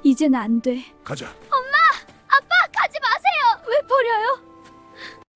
이젠 안 돼. 가자. 아빠, 가지 마세요. 왜 버려요?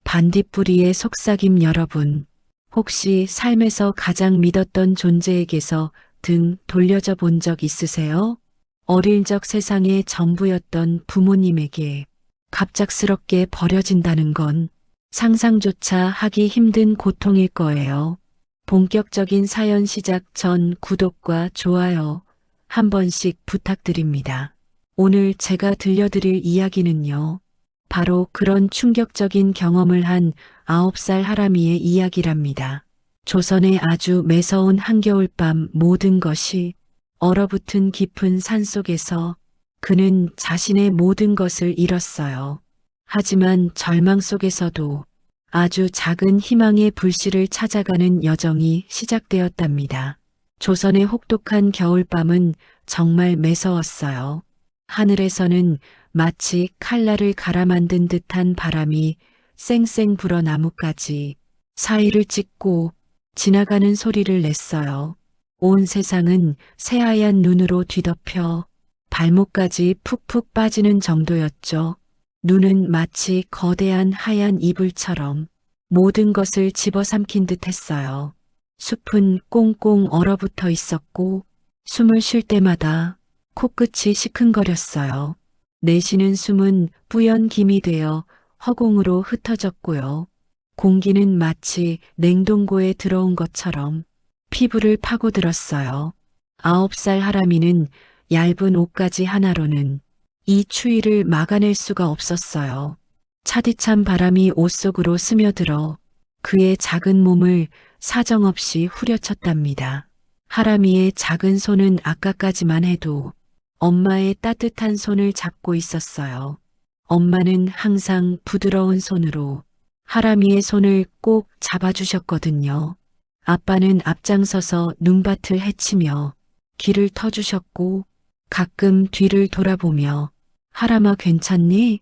반딧불이의 속삭임 여러분. 혹시 삶에서 가장 믿었던 존재에게서 등 돌려져 본 적 있으세요? 어릴 적 세상의 전부였던 부모님에게 갑작스럽게 버려진다는 건 상상조차 하기 힘든 고통일 거예요. 본격적인 사연 시작 전 구독과 좋아요 한 번씩 부탁드립니다. 오늘 제가 들려드릴 이야기는요. 바로 그런 충격적인 경험을 한 9살 하람이의 이야기랍니다. 조선의 아주 매서운 한겨울밤 모든 것이 얼어붙은 깊은 산속에서 그는 자신의 모든 것을 잃었어요. 하지만 절망 속에서도 아주 작은 희망의 불씨를 찾아가는 여정이 시작되었답니다. 조선의 혹독한 겨울밤은 정말 매서웠어요. 하늘에서는 마치 칼날을 갈아 만든 듯한 바람이 쌩쌩 불어 나무까지 사이를 찢고 지나가는 소리를 냈어요. 온 세상은 새하얀 눈으로 뒤덮여 발목까지 푹푹 빠지는 정도였죠. 눈은 마치 거대한 하얀 이불처럼 모든 것을 집어삼킨 듯 했어요. 숲은 꽁꽁 얼어붙어 있었고 숨을 쉴 때마다 코끝이 시큰거렸어요. 내쉬는 숨은 뿌연 김이 되어 허공으로 흩어졌고요. 공기는 마치 냉동고에 들어온 것처럼 피부를 파고들었어요. 9살 하람이는 얇은 옷가지 하나로는 이 추위를 막아낼 수가 없었어요. 차디찬 바람이 옷 속으로 스며들어 그의 작은 몸을 사정없이 후려쳤답니다. 하람이의 작은 손은 아까까지만 해도 엄마의 따뜻한 손을 잡고 있었어요. 엄마는 항상 부드러운 손으로 하람이의 손을 꼭 잡아주셨거든요. 아빠는 앞장서서 눈밭을 헤치며 길을 터주셨고 가끔 뒤를 돌아보며 하람아 괜찮니?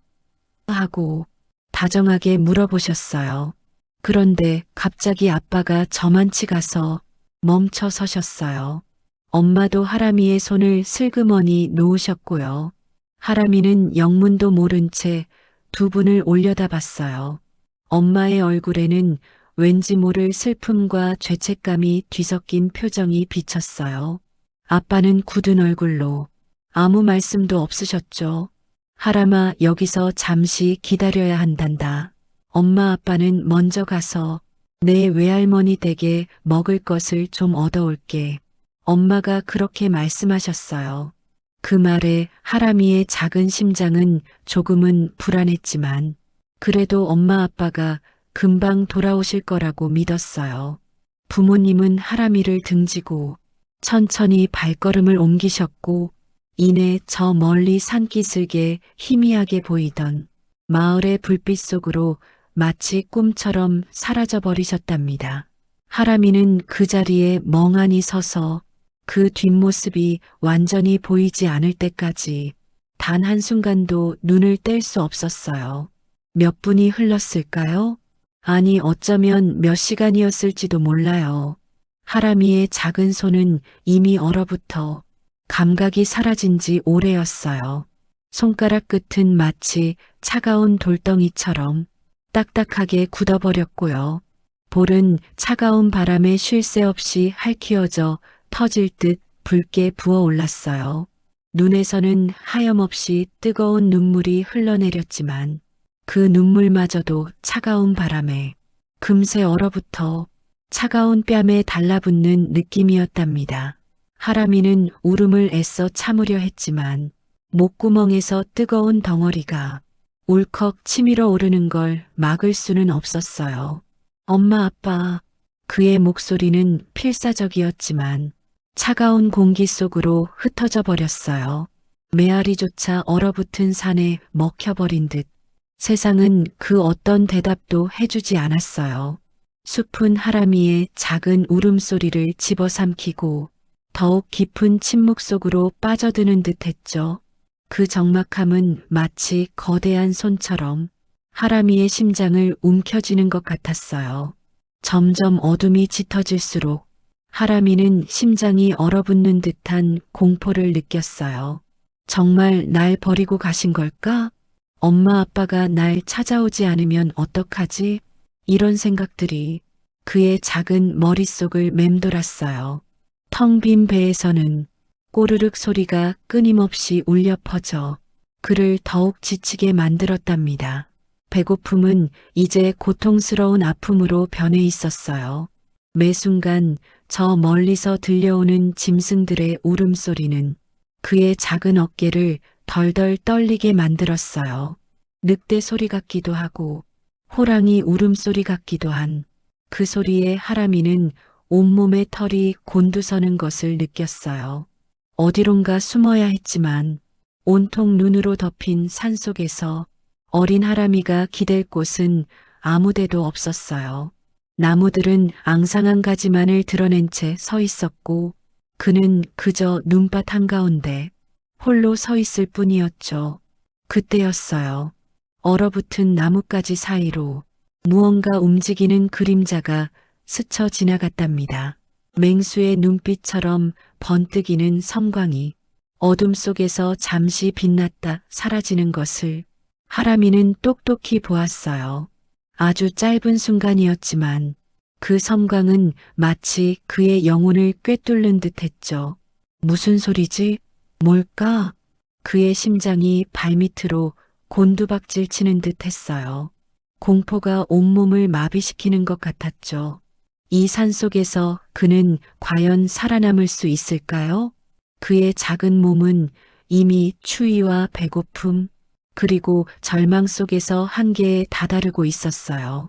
하고 다정하게 물어보셨어요. 그런데 갑자기 아빠가 저만치 가서 멈춰 서셨어요. 엄마도 하람이의 손을 슬그머니 놓으셨고요. 하람이는 영문도 모른 채 두 분을 올려다봤어요. 엄마의 얼굴에는 왠지 모를 슬픔과 죄책감이 뒤섞인 표정이 비쳤어요. 아빠는 굳은 얼굴로 아무 말씀도 없으셨죠. 하람아, 여기서 잠시 기다려야 한단다. 엄마 아빠는 먼저 가서 내 외할머니 댁에 먹을 것을 좀 얻어올게. 엄마가 그렇게 말씀하셨어요. 그 말에 하람이의 작은 심장은 조금은 불안했지만 그래도 엄마 아빠가 금방 돌아오실 거라고 믿었어요. 부모님은 하람이를 등지고 천천히 발걸음을 옮기셨고 이내 저 멀리 산기슭에 희미하게 보이던 마을의 불빛 속으로 마치 꿈처럼 사라져 버리셨답니다. 하람이는 그 자리에 멍하니 서서 그 뒷모습이 완전히 보이지 않을 때까지 단 한순간도 눈을 뗄 수 없었어요. 몇 분이 흘렀을까요? 아니 어쩌면 몇 시간이었을지도 몰라요. 하람이의 작은 손은 이미 얼어붙어 감각이 사라진 지 오래였어요. 손가락 끝은 마치 차가운 돌덩이처럼 딱딱하게 굳어버렸고요. 볼은 차가운 바람에 쉴 새 없이 핥히어져 터질 듯 붉게 부어올랐어요. 눈에서는 하염없이 뜨거운 눈물이 흘러내렸지만 그 눈물마저도 차가운 바람에 금세 얼어붙어 차가운 뺨에 달라붙는 느낌이었답니다. 하람이는 울음을 애써 참으려 했지만 목구멍에서 뜨거운 덩어리가 울컥 치밀어 오르는 걸 막을 수는 없었어요. 엄마 아빠, 그의 목소리는 필사적이었지만 차가운 공기 속으로 흩어져 버렸어요. 메아리조차 얼어붙은 산에 먹혀버린 듯 세상은 그 어떤 대답도 해주지 않았어요. 숲은 하람이의 작은 울음소리를 집어삼키고 더욱 깊은 침묵 속으로 빠져드는 듯 했죠. 그 적막함은 마치 거대한 손처럼 하람이의 심장을 움켜쥐는 것 같았어요. 점점 어둠이 짙어질수록 하람이는 심장이 얼어붙는 듯한 공포를 느꼈어요. 정말 날 버리고 가신 걸까? 엄마 아빠가 날 찾아오지 않으면 어떡하지? 이런 생각들이 그의 작은 머릿속을 맴돌았어요. 텅 빈 배에서는 꼬르륵 소리가 끊임없이 울려 퍼져 그를 더욱 지치게 만들었답니다. 배고픔은 이제 고통스러운 아픔으로 변해 있었어요. 매 순간 저 멀리서 들려오는 짐승들의 울음소리는 그의 작은 어깨를 덜덜 떨리게 만들었어요. 늑대 소리 같기도 하고 호랑이 울음소리 같기도 한 그 소리에 하람이는 온몸의 털이 곤두서는 것을 느꼈어요. 어디론가 숨어야 했지만 온통 눈으로 덮인 산속에서 어린 하람이가 기댈 곳은 아무데도 없었어요. 나무들은 앙상한 가지만을 드러낸 채 서 있었고 그는 그저 눈밭 한가운데 홀로 서 있을 뿐이었죠. 그때였어요. 얼어붙은 나뭇가지 사이로 무언가 움직이는 그림자가 스쳐 지나갔답니다. 맹수의 눈빛처럼 번뜩이는 섬광이 어둠 속에서 잠시 빛났다 사라지는 것을 하람이는 똑똑히 보았어요. 아주 짧은 순간이었지만 그 섬광은 마치 그의 영혼을 꿰뚫는 듯 했죠. 무슨 소리지? 뭘까? 그의 심장이 발밑으로 곤두박질 치는 듯 했어요. 공포가 온몸을 마비시키는 것 같았죠. 이 산속에서 그는 과연 살아남을 수 있을까요? 그의 작은 몸은 이미 추위와 배고픔, 그리고 절망 속에서 한계에 다다르고 있었어요.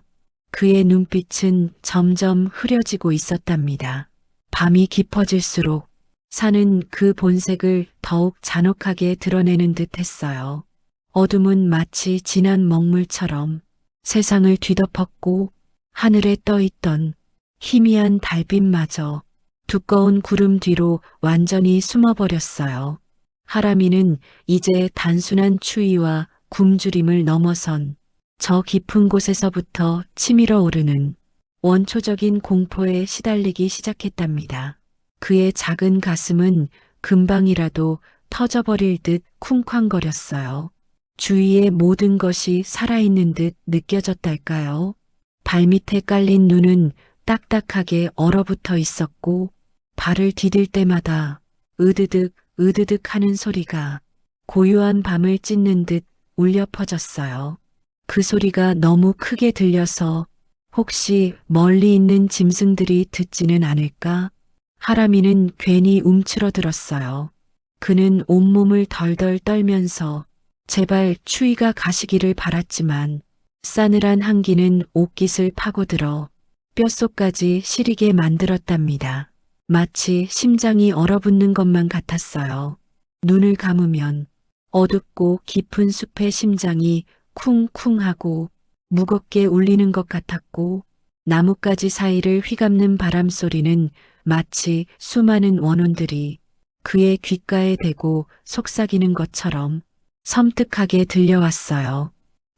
그의 눈빛은 점점 흐려지고 있었답니다. 밤이 깊어질수록 산은 그 본색을 더욱 잔혹하게 드러내는 듯 했어요. 어둠은 마치 진한 먹물처럼 세상을 뒤덮었고 하늘에 떠있던 희미한 달빛마저 두꺼운 구름 뒤로 완전히 숨어버렸어요. 하람이는 이제 단순한 추위와 굶주림을 넘어선 저 깊은 곳에서부터 치밀어 오르는 원초적인 공포에 시달리기 시작했답니다. 그의 작은 가슴은 금방이라도 터져버릴 듯 쿵쾅거렸어요. 주위의 모든 것이 살아있는 듯 느껴졌달까요? 발밑에 깔린 눈은 딱딱하게 얼어붙어 있었고 발을 디딜 때마다 으드득 으드득 하는 소리가 고요한 밤을 찢는 듯 울려 퍼졌어요. 그 소리가 너무 크게 들려서 혹시 멀리 있는 짐승들이 듣지는 않을까? 하람이는 괜히 움츠러들었어요. 그는 온몸을 덜덜 떨면서 제발 추위가 가시기를 바랐지만 싸늘한 한기는 옷깃을 파고들어 뼛속까지 시리게 만들었답니다. 마치 심장이 얼어붙는 것만 같았어요. 눈을 감으면 어둡고 깊은 숲의 심장이 쿵쿵하고 무겁게 울리는 것 같았고 나뭇가지 사이를 휘감는 바람 소리는 마치 수많은 원혼들이 그의 귓가에 대고 속삭이는 것처럼 섬뜩하게 들려왔어요.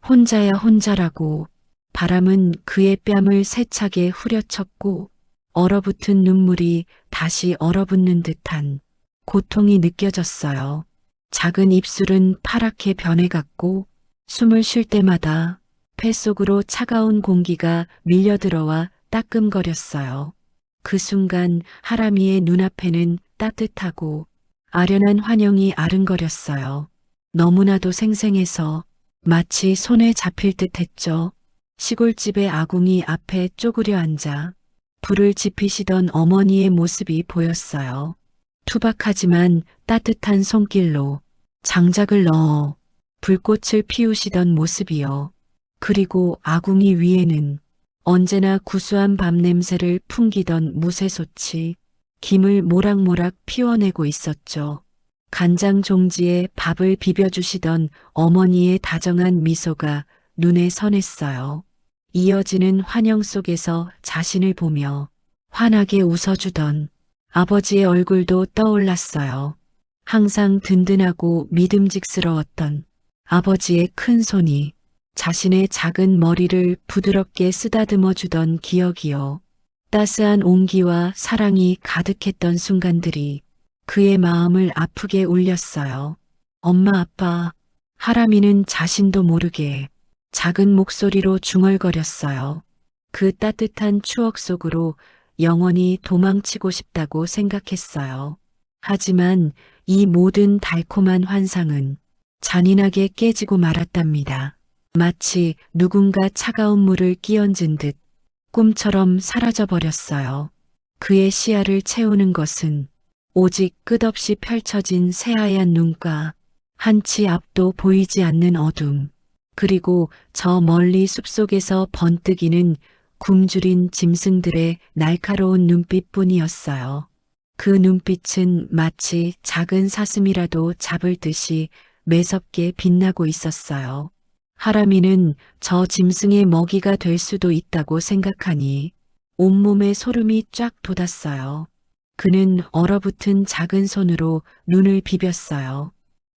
혼자야 혼자라고 바람은 그의 뺨을 세차게 후려쳤고 얼어붙은 눈물이 다시 얼어붙는 듯한 고통이 느껴졌어요. 작은 입술은 파랗게 변해갔고 숨을 쉴 때마다 폐속으로 차가운 공기가 밀려들어와 따끔거렸어요. 그 순간 하람이의 눈앞에는 따뜻하고 아련한 환영이 아른거렸어요. 너무나도 생생해서 마치 손에 잡힐 듯 했죠. 시골집의 아궁이 앞에 쪼그려 앉아 불을 지피시던 어머니의 모습이 보였어요. 투박하지만 따뜻한 손길로 장작을 넣어 불꽃을 피우시던 모습이요. 그리고 아궁이 위에는 언제나 구수한 밤 냄새를 풍기던 무쇠솥이 김을 모락모락 피워내고 있었죠. 간장 종지에 밥을 비벼주시던 어머니의 다정한 미소가 눈에 선했어요. 이어지는 환영 속에서 자신을 보며 환하게 웃어주던 아버지의 얼굴도 떠올랐어요. 항상 든든하고 믿음직스러웠던 아버지의 큰 손이 자신의 작은 머리를 부드럽게 쓰다듬어 주던 기억이요. 따스한 온기와 사랑이 가득했던 순간들이 그의 마음을 아프게 울렸어요. 엄마, 아빠. 하람이는 자신도 모르게 작은 목소리로 중얼거렸어요. 그 따뜻한 추억 속으로 영원히 도망치고 싶다고 생각했어요. 하지만 이 모든 달콤한 환상은 잔인하게 깨지고 말았답니다. 마치 누군가 차가운 물을 끼얹은 듯 꿈처럼 사라져 버렸어요. 그의 시야를 채우는 것은 오직 끝없이 펼쳐진 새하얀 눈가, 한치 앞도 보이지 않는 어둠, 그리고 저 멀리 숲속에서 번뜩이는 굶주린 짐승들의 날카로운 눈빛뿐이었어요. 그 눈빛은 마치 작은 사슴이라도 잡을 듯이 매섭게 빛나고 있었어요. 하람이는 저 짐승의 먹이가 될 수도 있다고 생각하니 온몸에 소름이 쫙 돋았어요. 그는 얼어붙은 작은 손으로 눈을 비볐어요.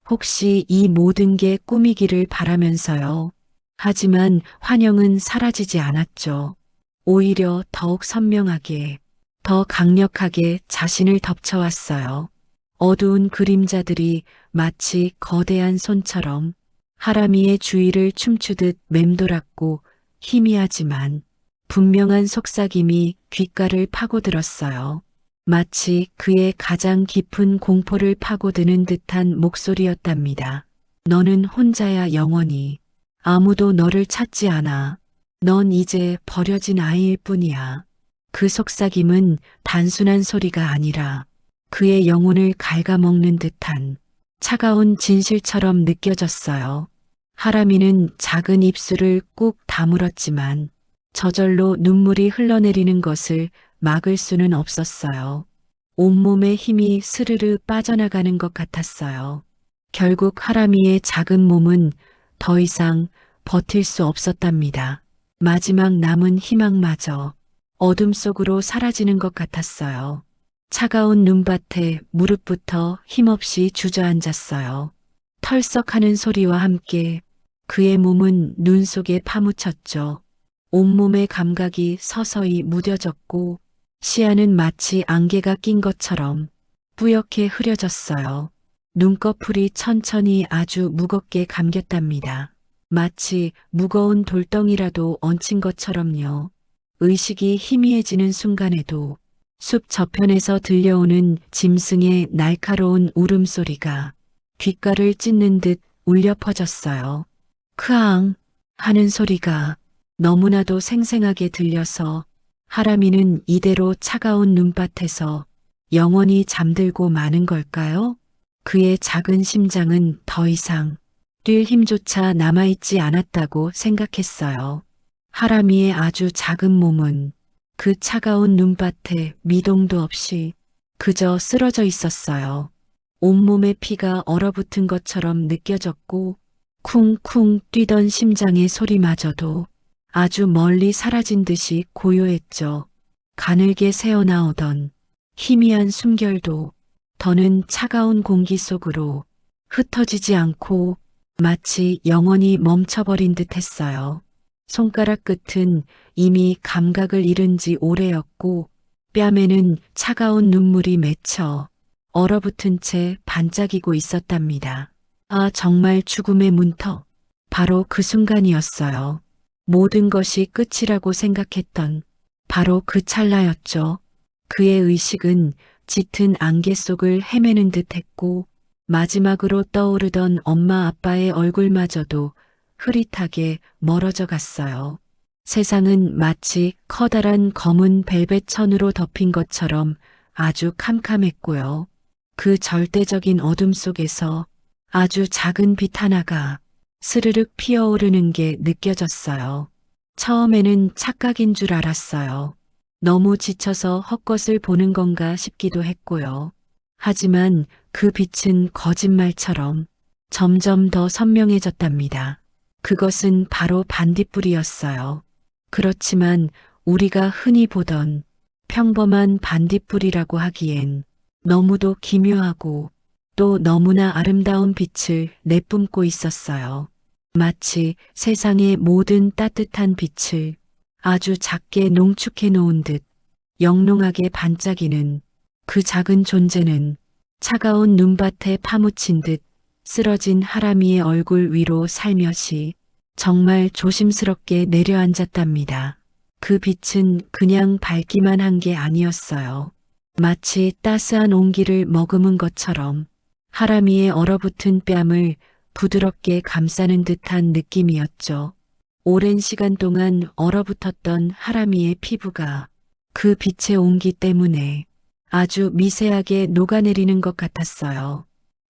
혹시 이 모든 게 꿈이기를 바라면서요. 하지만 환영은 사라지지 않았죠. 오히려 더욱 선명하게, 더 강력하게 자신을 덮쳐왔어요. 어두운 그림자들이 마치 거대한 손처럼 하람이의 주위를 춤추듯 맴돌았고 희미하지만 분명한 속삭임이 귓가를 파고들었어요. 마치 그의 가장 깊은 공포를 파고드는 듯한 목소리였답니다. 너는 혼자야 영원히. 아무도 너를 찾지 않아. 넌 이제 버려진 아이일 뿐이야. 그 속삭임은 단순한 소리가 아니라 그의 영혼을 갉아먹는 듯한 차가운 진실처럼 느껴졌어요. 하람이는 작은 입술을 꾹 다물었지만 저절로 눈물이 흘러내리는 것을 막을 수는 없었어요. 온몸에 힘이 스르르 빠져나가는 것 같았어요. 결국 하람이의 작은 몸은 더 이상 버틸 수 없었답니다. 마지막 남은 희망마저 어둠 속으로 사라지는 것 같았어요. 차가운 눈밭에 무릎부터 힘없이 주저앉았어요. 털썩하는 소리와 함께 그의 몸은 눈 속에 파묻혔죠. 온몸의 감각이 서서히 무뎌졌고 시야는 마치 안개가 낀 것처럼 뿌옇게 흐려졌어요. 눈꺼풀이 천천히 아주 무겁게 감겼답니다. 마치 무거운 돌덩이라도 얹힌 것처럼요. 의식이 희미해지는 순간에도 숲 저편에서 들려오는 짐승의 날카로운 울음소리가 귓가를 찢는 듯 울려 퍼졌어요. 크앙 하는 소리가 너무나도 생생하게 들려서 하람이는 이대로 차가운 눈밭에서 영원히 잠들고 마는 걸까요? 그의 작은 심장은 더 이상 뛸 힘조차 남아있지 않았다고 생각했어요. 하람이의 아주 작은 몸은 그 차가운 눈밭에 미동도 없이 그저 쓰러져 있었어요. 온몸에 피가 얼어붙은 것처럼 느껴졌고 쿵쿵 뛰던 심장의 소리마저도 아주 멀리 사라진 듯이 고요했죠. 가늘게 새어나오던 희미한 숨결도 더는 차가운 공기 속으로 흩어지지 않고 마치 영원히 멈춰버린 듯 했어요. 손가락 끝은 이미 감각을 잃은 지 오래였고 뺨에는 차가운 눈물이 맺혀 얼어붙은 채 반짝이고 있었답니다. 아, 정말 죽음의 문턱. 바로 그 순간이었어요. 모든 것이 끝이라고 생각했던 바로 그 찰나였죠. 그의 의식은 짙은 안개 속을 헤매는 듯 했고 마지막으로 떠오르던 엄마 아빠의 얼굴마저도 흐릿하게 멀어져 갔어요. 세상은 마치 커다란 검은 벨벳 천으로 덮인 것처럼 아주 캄캄했고요. 그 절대적인 어둠 속에서 아주 작은 빛 하나가 스르륵 피어오르는 게 느껴졌어요. 처음에는 착각인 줄 알았어요. 너무 지쳐서 헛것을 보는 건가 싶기도 했고요. 하지만 그 빛은 거짓말처럼 점점 더 선명해졌답니다. 그것은 바로 반딧불이었어요. 그렇지만 우리가 흔히 보던 평범한 반딧불이라고 하기엔 너무도 기묘하고 또 너무나 아름다운 빛을 내뿜고 있었어요. 마치 세상의 모든 따뜻한 빛을 아주 작게 농축해 놓은 듯 영롱하게 반짝이는 그 작은 존재는 차가운 눈밭에 파묻힌 듯 쓰러진 하람이의 얼굴 위로 살며시 정말 조심스럽게 내려앉았답니다. 그 빛은 그냥 밝기만 한 게 아니었어요. 마치 따스한 온기를 머금은 것처럼 하람이의 얼어붙은 뺨을 부드럽게 감싸는 듯한 느낌이었죠. 오랜 시간 동안 얼어붙었던 하람이의 피부가 그 빛의 온기 때문에 아주 미세하게 녹아내리는 것 같았어요.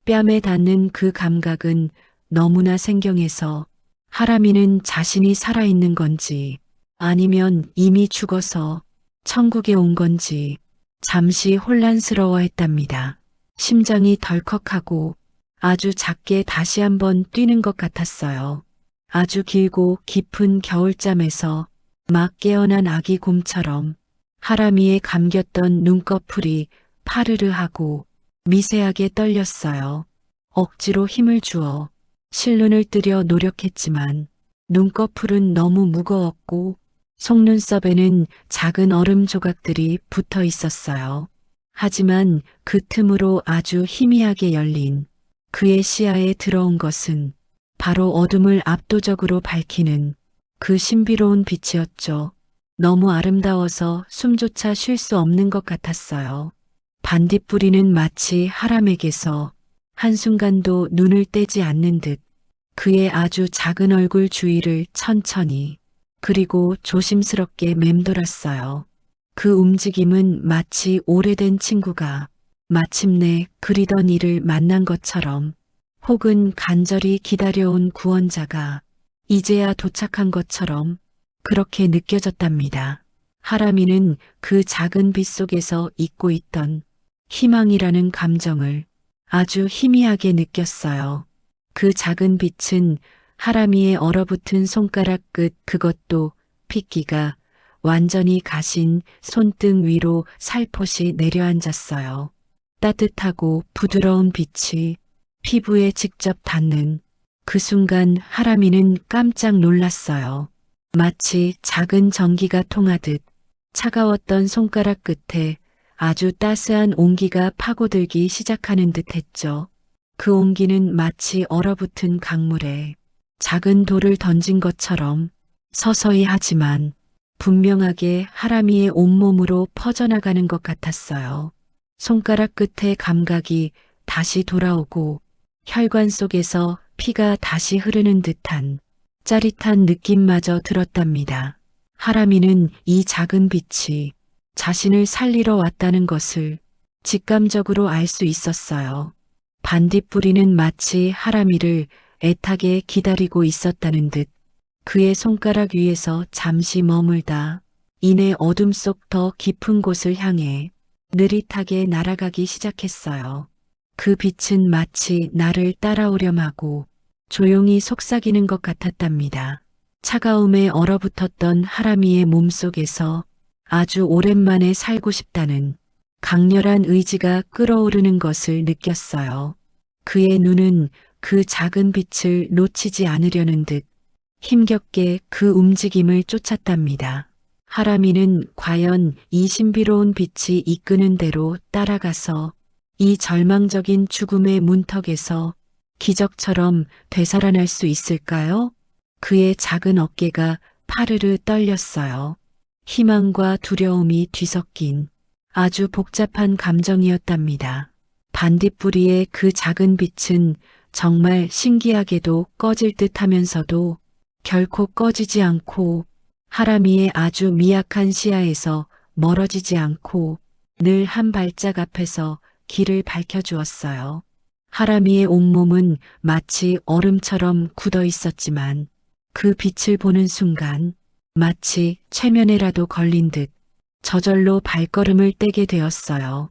뺨에 닿는 그 감각은 너무나 생경해서 하람이는 자신이 살아있는 건지 아니면 이미 죽어서 천국에 온 건지 잠시 혼란스러워했답니다. 심장이 덜컥하고 아주 작게 다시 한번 뛰는 것 같았어요. 아주 길고 깊은 겨울잠에서 막 깨어난 아기 곰처럼 하람이에 감겼던 눈꺼풀이 파르르 하고 미세하게 떨렸어요. 억지로 힘을 주어 실눈을 뜨려 노력했지만 눈꺼풀은 너무 무거웠고 속눈썹에는 작은 얼음 조각들이 붙어 있었어요. 하지만 그 틈으로 아주 희미하게 열린 그의 시야에 들어온 것은 바로 어둠을 압도적으로 밝히는 그 신비로운 빛이었죠. 너무 아름다워서 숨조차 쉴 수 없는 것 같았어요. 반딧불이는 마치 하람에게서 한순간도 눈을 떼지 않는 듯 그의 아주 작은 얼굴 주위를 천천히 그리고 조심스럽게 맴돌았어요. 그 움직임은 마치 오래된 친구가 마침내 그리던 이를 만난 것처럼 혹은 간절히 기다려온 구원자가 이제야 도착한 것처럼 그렇게 느껴졌답니다. 하람이는 그 작은 빛 속에서 잊고 있던 희망이라는 감정을 아주 희미하게 느꼈어요. 그 작은 빛은 하람이의 얼어붙은 손가락 끝 그것도 핏기가 완전히 가신 손등 위로 살포시 내려앉았어요. 따뜻하고 부드러운 빛이 피부에 직접 닿는 그 순간 하람이는 깜짝 놀랐어요. 마치 작은 전기가 통하듯 차가웠던 손가락 끝에 아주 따스한 온기가 파고들기 시작하는 듯 했죠. 그 온기는 마치 얼어붙은 강물에 작은 돌을 던진 것처럼 서서히 하지만 분명하게 하람이의 온몸으로 퍼져나가는 것 같았어요. 손가락 끝의 감각이 다시 돌아오고 혈관 속에서 피가 다시 흐르는 듯한 짜릿한 느낌마저 들었답니다. 하람이는 이 작은 빛이 자신을 살리러 왔다는 것을 직감적으로 알 수 있었어요. 반딧불이는 마치 하람이를 애타게 기다리고 있었다는 듯 그의 손가락 위에서 잠시 머물다 이내 어둠 속 더 깊은 곳을 향해 느릿하게 날아가기 시작했어요. 그 빛은 마치 나를 따라오렴 하고 조용히 속삭이는 것 같았답니다. 차가움에 얼어붙었던 하람이의 몸속에서 아주 오랜만에 살고 싶다는 강렬한 의지가 끓어오르는 것을 느꼈어요. 그의 눈은 그 작은 빛을 놓치지 않으려는 듯 힘겹게 그 움직임을 쫓았답니다. 하람이는 과연 이 신비로운 빛이 이끄는 대로 따라가서 이 절망적인 죽음의 문턱에서 기적처럼 되살아날 수 있을까요? 그의 작은 어깨가 파르르 떨렸어요. 희망과 두려움이 뒤섞인 아주 복잡한 감정이었답니다. 반딧불이의 그 작은 빛은 정말 신기하게도 꺼질 듯 하면서도 결코 꺼지지 않고 하람이의 아주 미약한 시야에서 멀어지지 않고 늘 한 발짝 앞에서 길을 밝혀주었어요. 하람이의 온몸은 마치 얼음처럼 굳어 있었지만 그 빛을 보는 순간 마치 최면에라도 걸린 듯 저절로 발걸음을 떼게 되었어요.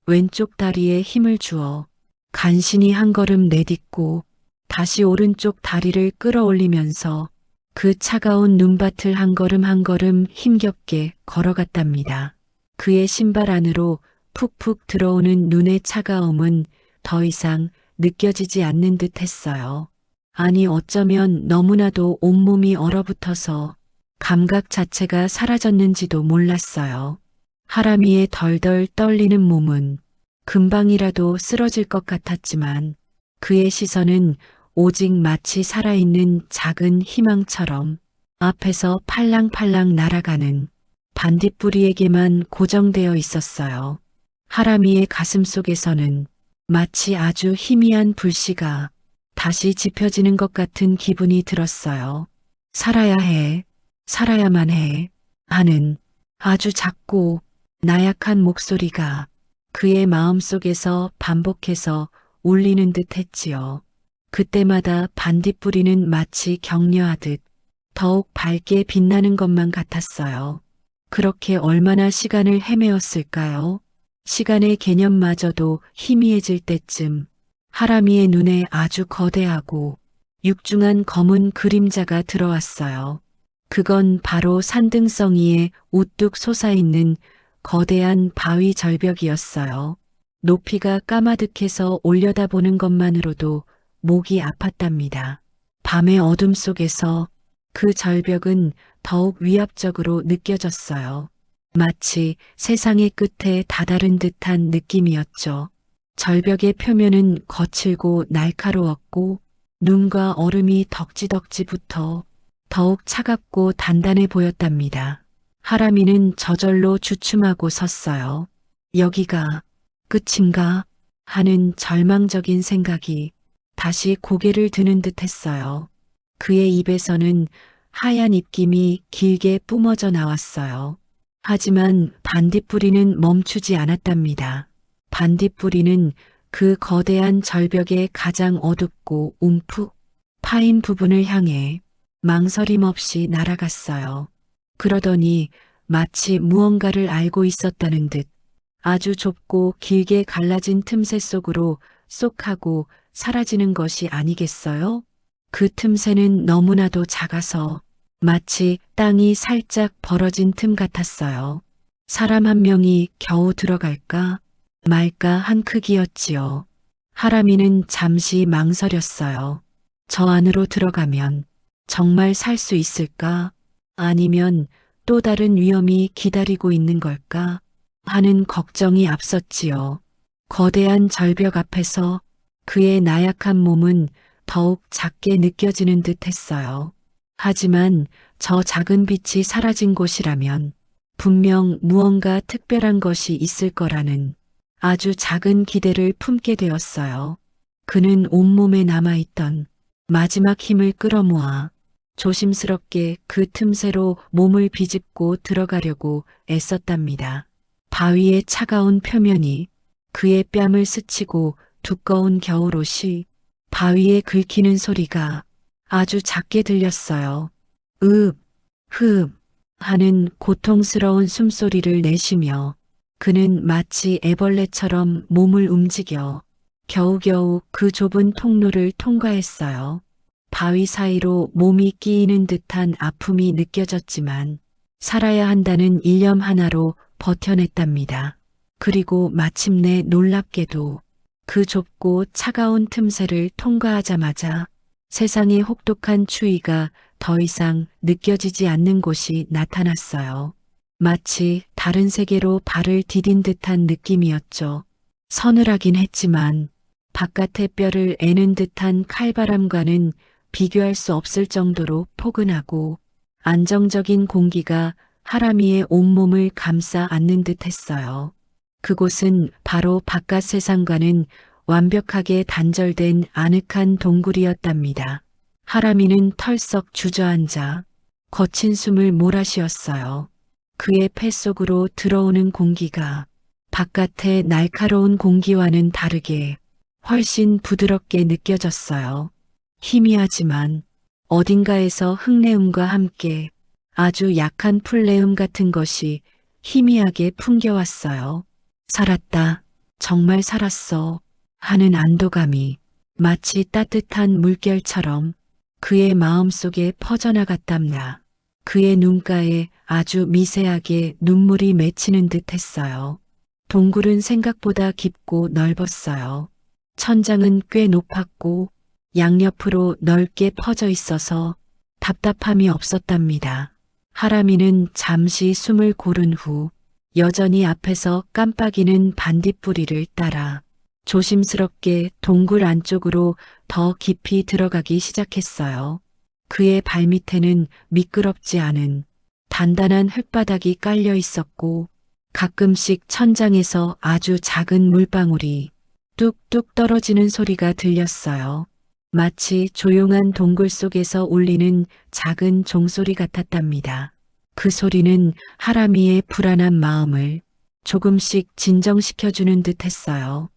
왼쪽 다리에 힘을 주어 간신히 한 걸음 내딛고 다시 오른쪽 다리를 끌어올리면서 그 차가운 눈밭을 한 걸음 한 걸음 힘겹게 걸어갔답니다. 그의 신발 안으로 푹푹 들어오는 눈의 차가움은 더 이상 느껴지지 않는 듯 했어요. 아니 어쩌면 너무나도 온몸이 얼어붙어서 감각 자체가 사라졌는지도 몰랐어요. 하람이의 덜덜 떨리는 몸은 금방이라도 쓰러질 것 같았지만 그의 시선은 오직 마치 살아있는 작은 희망처럼 앞에서 팔랑팔랑 날아가는 반딧불이에게만 고정되어 있었어요. 하람이의 가슴 속에서는 마치 아주 희미한 불씨가 다시 지펴지는 것 같은 기분이 들었어요. 살아야 해, 살아야만 해 하는 아주 작고 나약한 목소리가 그의 마음속에서 반복해서 울리는 듯 했지요. 그때마다 반딧불이는 마치 격려하듯 더욱 밝게 빛나는 것만 같았어요. 그렇게 얼마나 시간을 헤매었을까요? 시간의 개념마저도 희미해질 때쯤 하람이의 눈에 아주 거대하고 육중한 검은 그림자가 들어왔어요. 그건 바로 산등성 위에 우뚝 솟아있는 거대한 바위 절벽이었어요. 높이가 까마득해서 올려다보는 것만으로도 목이 아팠답니다. 밤의 어둠 속에서 그 절벽은 더욱 위압적으로 느껴졌어요. 마치 세상의 끝에 다다른 듯한 느낌이었죠. 절벽의 표면은 거칠고 날카로웠고 눈과 얼음이 덕지덕지 붙어 더욱 차갑고 단단해 보였답니다. 하람이는 저절로 주춤하고 섰어요. 여기가 끝인가 하는 절망적인 생각이 다시 고개를 드는 듯 했어요. 그의 입에서는 하얀 입김이 길게 뿜어져 나왔어요. 하지만 반딧불이는 멈추지 않았답니다. 반딧불이는 그 거대한 절벽의 가장 어둡고 움푹 파인 부분을 향해 망설임 없이 날아갔어요. 그러더니 마치 무언가를 알고 있었다는 듯 아주 좁고 길게 갈라진 틈새 속으로 쏙 하고 사라지는 것이 아니겠어요? 그 틈새는 너무나도 작아서 마치 땅이 살짝 벌어진 틈 같았어요. 사람 한 명이 겨우 들어갈까 말까 한 크기였지요. 하람이는 잠시 망설였어요. 저 안으로 들어가면 정말 살 수 있을까? 아니면 또 다른 위험이 기다리고 있는 걸까? 하는 걱정이 앞섰지요. 거대한 절벽 앞에서 그의 나약한 몸은 더욱 작게 느껴지는 듯 했어요. 하지만 저 작은 빛이 사라진 곳이라면 분명 무언가 특별한 것이 있을 거라는 아주 작은 기대를 품게 되었어요. 그는 온몸에 남아있던 마지막 힘을 끌어모아 조심스럽게 그 틈새로 몸을 비집고 들어가려고 애썼답니다. 바위의 차가운 표면이 그의 뺨을 스치고 두꺼운 겨울옷이 바위에 긁히는 소리가 아주 작게 들렸어요. 흡 하는 고통스러운 숨소리를 내쉬며 그는 마치 애벌레처럼 몸을 움직여 겨우겨우 그 좁은 통로를 통과했어요. 바위 사이로 몸이 끼이는 듯한 아픔이 느껴졌지만 살아야 한다는 일념 하나로 버텨냈답니다. 그리고 마침내 놀랍게도 그 좁고 차가운 틈새를 통과하자마자 세상의 혹독한 추위가 더 이상 느껴지지 않는 곳이 나타났어요. 마치 다른 세계로 발을 디딘 듯한 느낌이었죠. 서늘하긴 했지만 바깥의 뼈를 애는 듯한 칼바람과는 비교할 수 없을 정도로 포근하고 안정적인 공기가 하람이의 온몸을 감싸 안는 듯 했어요. 그곳은 바로 바깥 세상과는 완벽하게 단절된 아늑한 동굴이었답니다. 하람이는 털썩 주저앉아 거친 숨을 몰아쉬었어요. 그의 폐 속으로 들어오는 공기가 바깥의 날카로운 공기와는 다르게 훨씬 부드럽게 느껴졌어요. 희미하지만 어딘가에서 흙내음과 함께 아주 약한 풀내음 같은 것이 희미하게 풍겨왔어요. 살았다. 정말 살았어. 하는 안도감이 마치 따뜻한 물결처럼 그의 마음속에 퍼져나갔답니다. 그의 눈가에 아주 미세하게 눈물이 맺히는 듯 했어요. 동굴은 생각보다 깊고 넓었어요. 천장은 꽤 높았고 양옆으로 넓게 퍼져 있어서 답답함이 없었답니다. 하람이는 잠시 숨을 고른 후 여전히 앞에서 깜빡이는 반딧불이를 따라 조심스럽게 동굴 안쪽으로 더 깊이 들어가기 시작했어요. 그의 발밑에는 미끄럽지 않은 단단한 흙바닥이 깔려 있었고 가끔씩 천장에서 아주 작은 물방울이 뚝뚝 떨어지는 소리가 들렸어요. 마치 조용한 동굴 속에서 울리는 작은 종소리 같았답니다. 그 소리는 하람이의 불안한 마음을 조금씩 진정시켜주는 듯 했어요.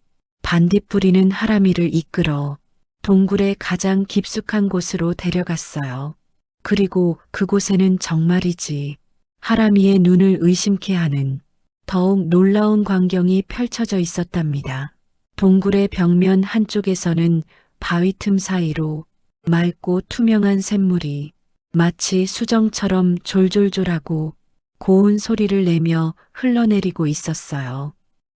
반딧불이는 하람이를 이끌어 동굴의 가장 깊숙한 곳으로 데려갔어요. 그리고 그곳에는 정말이지 하람이의 눈을 의심케 하는 더욱 놀라운 광경이 펼쳐져 있었답니다. 동굴의 벽면 한쪽에서는 바위 틈 사이로 맑고 투명한 샘물이 마치 수정처럼 졸졸졸하고 고운 소리를 내며 흘러내리고 있었어요.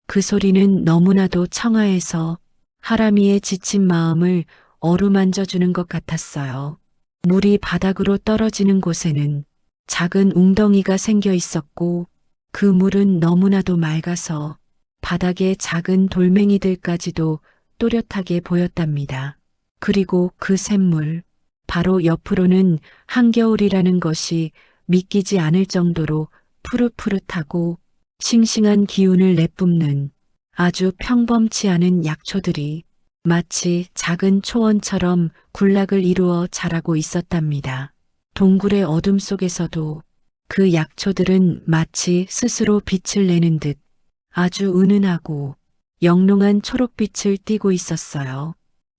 그 소리는 너무나도 청아해서 하람이의 지친 마음을 어루만져주는 것 같았어요. 물이 바닥으로 떨어지는 곳에는 작은 웅덩이가 생겨 있었고 그 물은 너무나도 맑아서 바닥에 작은 돌멩이들까지도 또렷하게 보였답니다. 그리고 그 샘물, 바로 옆으로는 한겨울이라는 것이 믿기지 않을 정도로 푸릇푸릇하고 싱싱한 기운을 내뿜는 아주 평범치 않은 약초들이 마치 작은 초원처럼 군락을 이루어 자라고 있었답니다. 동굴의 어둠 속에서도 그 약초들은 마치 스스로 빛을 내는 듯 아주 은은하고 영롱한 초록빛을 띠고 있었어요.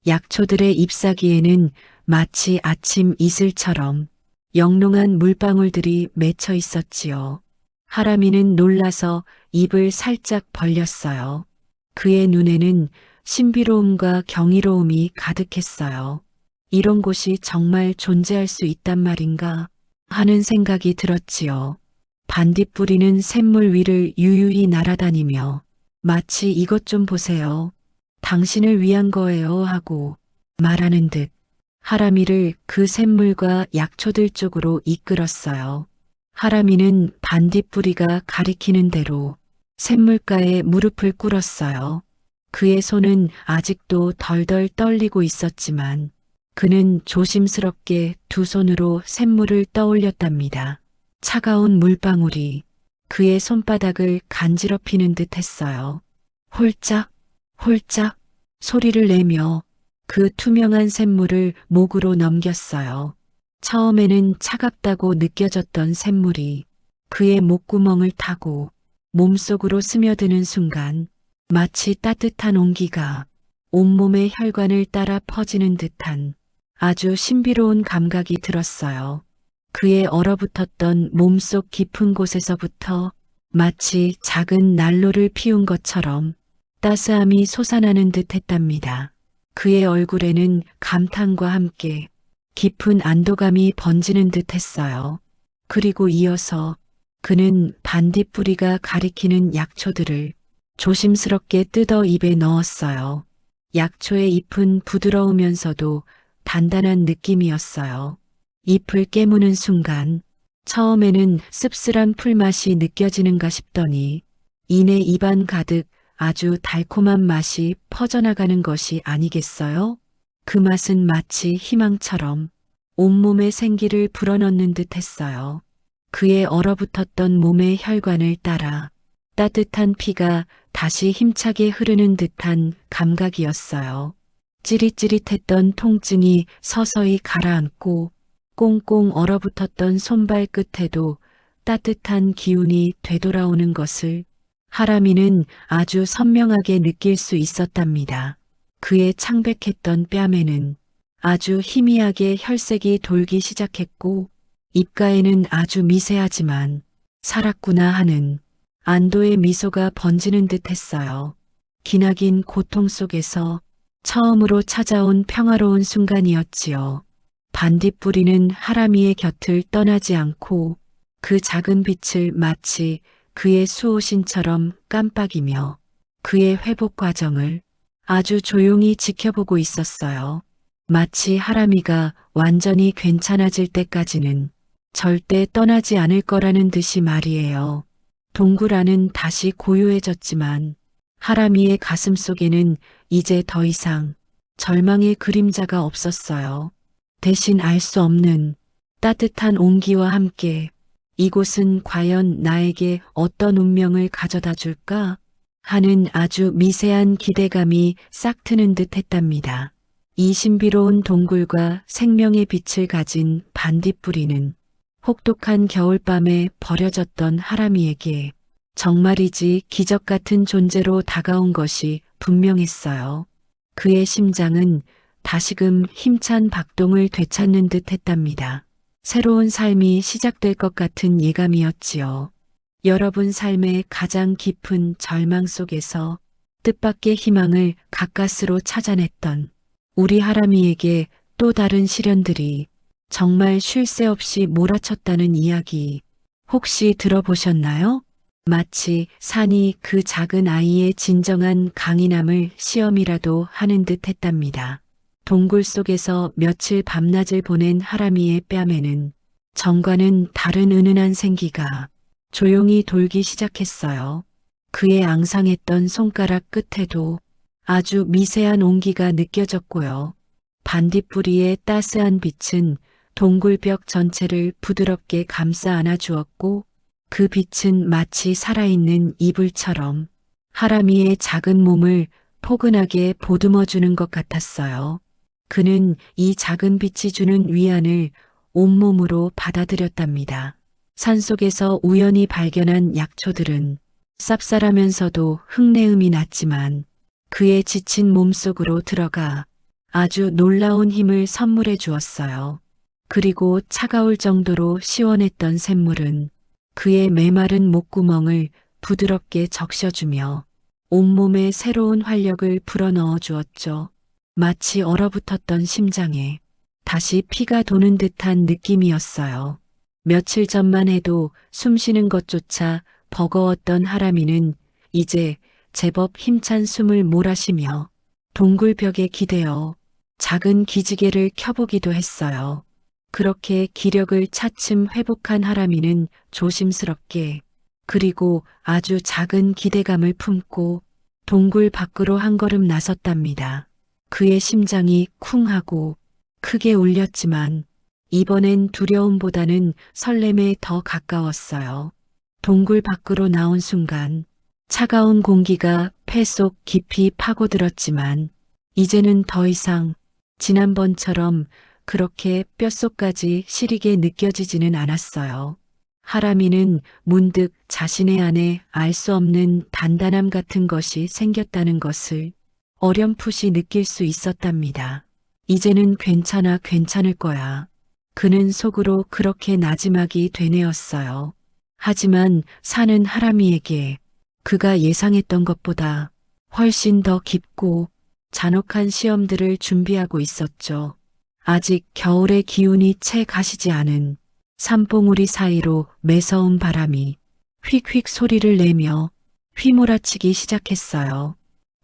약초들의 잎사귀에는 마치 아침 이슬처럼 영롱한 물방울들이 맺혀 있었지요. 하람이는 놀라서 입을 살짝 벌렸어요. 그의 눈에는 신비로움과 경이로움이 가득했어요. 이런 곳이 정말 존재할 수 있단 말인가 하는 생각이 들었지요. 반딧불이는 샘물 위를 유유히 날아다니며 마치 이것 좀 보세요. 당신을 위한 거예요 하고 말하는 듯 하람이를 그 샘물과 약초들 쪽으로 이끌었어요. 하람이는 반딧불이가 가리키는 대로 샘물가에 무릎을 꿇었어요. 그의 손은 아직도 덜덜 떨리고 있었지만 그는 조심스럽게 두 손으로 샘물을 떠올렸답니다. 차가운 물방울이 그의 손바닥을 간지럽히는 듯 했어요. 홀짝, 홀짝 소리를 내며 그 투명한 샘물을 목으로 넘겼어요. 처음에는 차갑다고 느껴졌던 샘물이 그의 목구멍을 타고 몸속으로 스며드는 순간 마치 따뜻한 온기가 온몸의 혈관을 따라 퍼지는 듯한 아주 신비로운 감각이 들었어요. 그의 얼어붙었던 몸속 깊은 곳에서부터 마치 작은 난로를 피운 것처럼 따스함이 솟아나는 듯 했답니다. 그의 얼굴에는 감탄과 함께 깊은 안도감이 번지는 듯 했어요. 그리고 이어서 그는 반딧불이가 가리키는 약초들을 조심스럽게 뜯어 입에 넣었어요. 약초의 잎은 부드러우면서도 단단한 느낌이었어요. 잎을 깨무는 순간 처음에는 씁쓸한 풀맛이 느껴지는가 싶더니 이내 입안 가득 아주 달콤한 맛이 퍼져나가는 것이 아니겠어요? 그 맛은 마치 희망처럼 온몸에 생기를 불어넣는 듯 했어요. 그의 얼어붙었던 몸의 혈관을 따라 따뜻한 피가 다시 힘차게 흐르는 듯한 감각이었어요. 찌릿찌릿했던 통증이 서서히 가라앉고 꽁꽁 얼어붙었던 손발 끝에도 따뜻한 기운이 되돌아오는 것을 하람이는 아주 선명하게 느낄 수 있었답니다. 그의 창백했던 뺨에는 아주 희미하게 혈색이 돌기 시작했고 입가에는 아주 미세하지만 살았구나 하는 안도의 미소가 번지는 듯 했어요. 기나긴 고통 속에서 처음으로 찾아온 평화로운 순간이었지요. 반딧불이는 하람이의 곁을 떠나지 않고 그 작은 빛을 마치 그의 수호신처럼 깜빡이며 그의 회복 과정을 아주 조용히 지켜보고 있었어요. 마치 하람이가 완전히 괜찮아질 때까지는 절대 떠나지 않을 거라는 듯이 말이에요. 동굴 안은 다시 고요해졌지만 하람이의 가슴 속에는 이제 더 이상 절망의 그림자가 없었어요. 대신 알 수 없는 따뜻한 온기와 함께 이곳은 과연 나에게 어떤 운명을 가져다 줄까 하는 아주 미세한 기대감이 싹 트는 듯 했답니다. 이 신비로운 동굴과 생명의 빛을 가진 반딧불이는 혹독한 겨울밤에 버려졌던 하람이에게 정말이지 기적 같은 존재로 다가온 것이 분명했어요. 그의 심장은 다시금 힘찬 박동을 되찾는 듯 했답니다. 새로운 삶이 시작될 것 같은 예감이었지요. 여러분 삶의 가장 깊은 절망 속에서 뜻밖의 희망을 가까스로 찾아냈던 우리 하람이에게 또 다른 시련들이 정말 쉴 새 없이 몰아쳤다는 이야기 혹시 들어보셨나요? 마치 산이 그 작은 아이의 진정한 강인함을 시험이라도 하는 듯 했답니다. 동굴 속에서 며칠 밤낮을 보낸 하람이의 뺨에는 전과는 다른 은은한 생기가 조용히 돌기 시작했어요. 그의 앙상했던 손가락 끝에도 아주 미세한 온기가 느껴졌고요. 반딧불이의 따스한 빛은 동굴벽 전체를 부드럽게 감싸 안아 주었고 그 빛은 마치 살아있는 이불처럼 하람이의 작은 몸을 포근하게 보듬어 주는 것 같았어요. 그는 이 작은 빛이 주는 위안을 온몸으로 받아들였답니다. 산속에서 우연히 발견한 약초들은 쌉쌀하면서도 흙내음이 났지만 그의 지친 몸속으로 들어가 아주 놀라운 힘을 선물해 주었어요. 그리고 차가울 정도로 시원했던 샘물은 그의 메마른 목구멍을 부드럽게 적셔주며 온몸에 새로운 활력을 불어넣어 주었죠. 마치 얼어붙었던 심장에 다시 피가 도는 듯한 느낌이었어요. 며칠 전만 해도 숨쉬는 것조차 버거웠던 하람이는 이제 제법 힘찬 숨을 몰아쉬며 동굴벽에 기대어 작은 기지개를 켜보기도 했어요. 그렇게 기력을 차츰 회복한 하람이는 조심스럽게 그리고 아주 작은 기대감을 품고 동굴 밖으로 한 걸음 나섰답니다. 그의 심장이 쿵하고 크게 울렸지만 이번엔 두려움보다는 설렘에 더 가까웠어요. 동굴 밖으로 나온 순간 차가운 공기가 폐 속 깊이 파고들었지만 이제는 더 이상 지난번처럼 그렇게 뼛속까지 시리게 느껴지지는 않았어요. 하람이는 문득 자신의 안에 알 수 없는 단단함 같은 것이 생겼다는 것을 어렴풋이 느낄 수 있었답니다. 이제는 괜찮을 거야. 그는 속으로 그렇게 나지막이 되뇌었어요. 하지만 사는 하람이에게 그가 예상했던 것보다 훨씬 더 깊고 잔혹한 시험들을 준비하고 있었죠. 아직 겨울의 기운이 채 가시지 않은 산봉우리 사이로 매서운 바람이 휙휙 소리를 내며 휘몰아치기 시작했어요.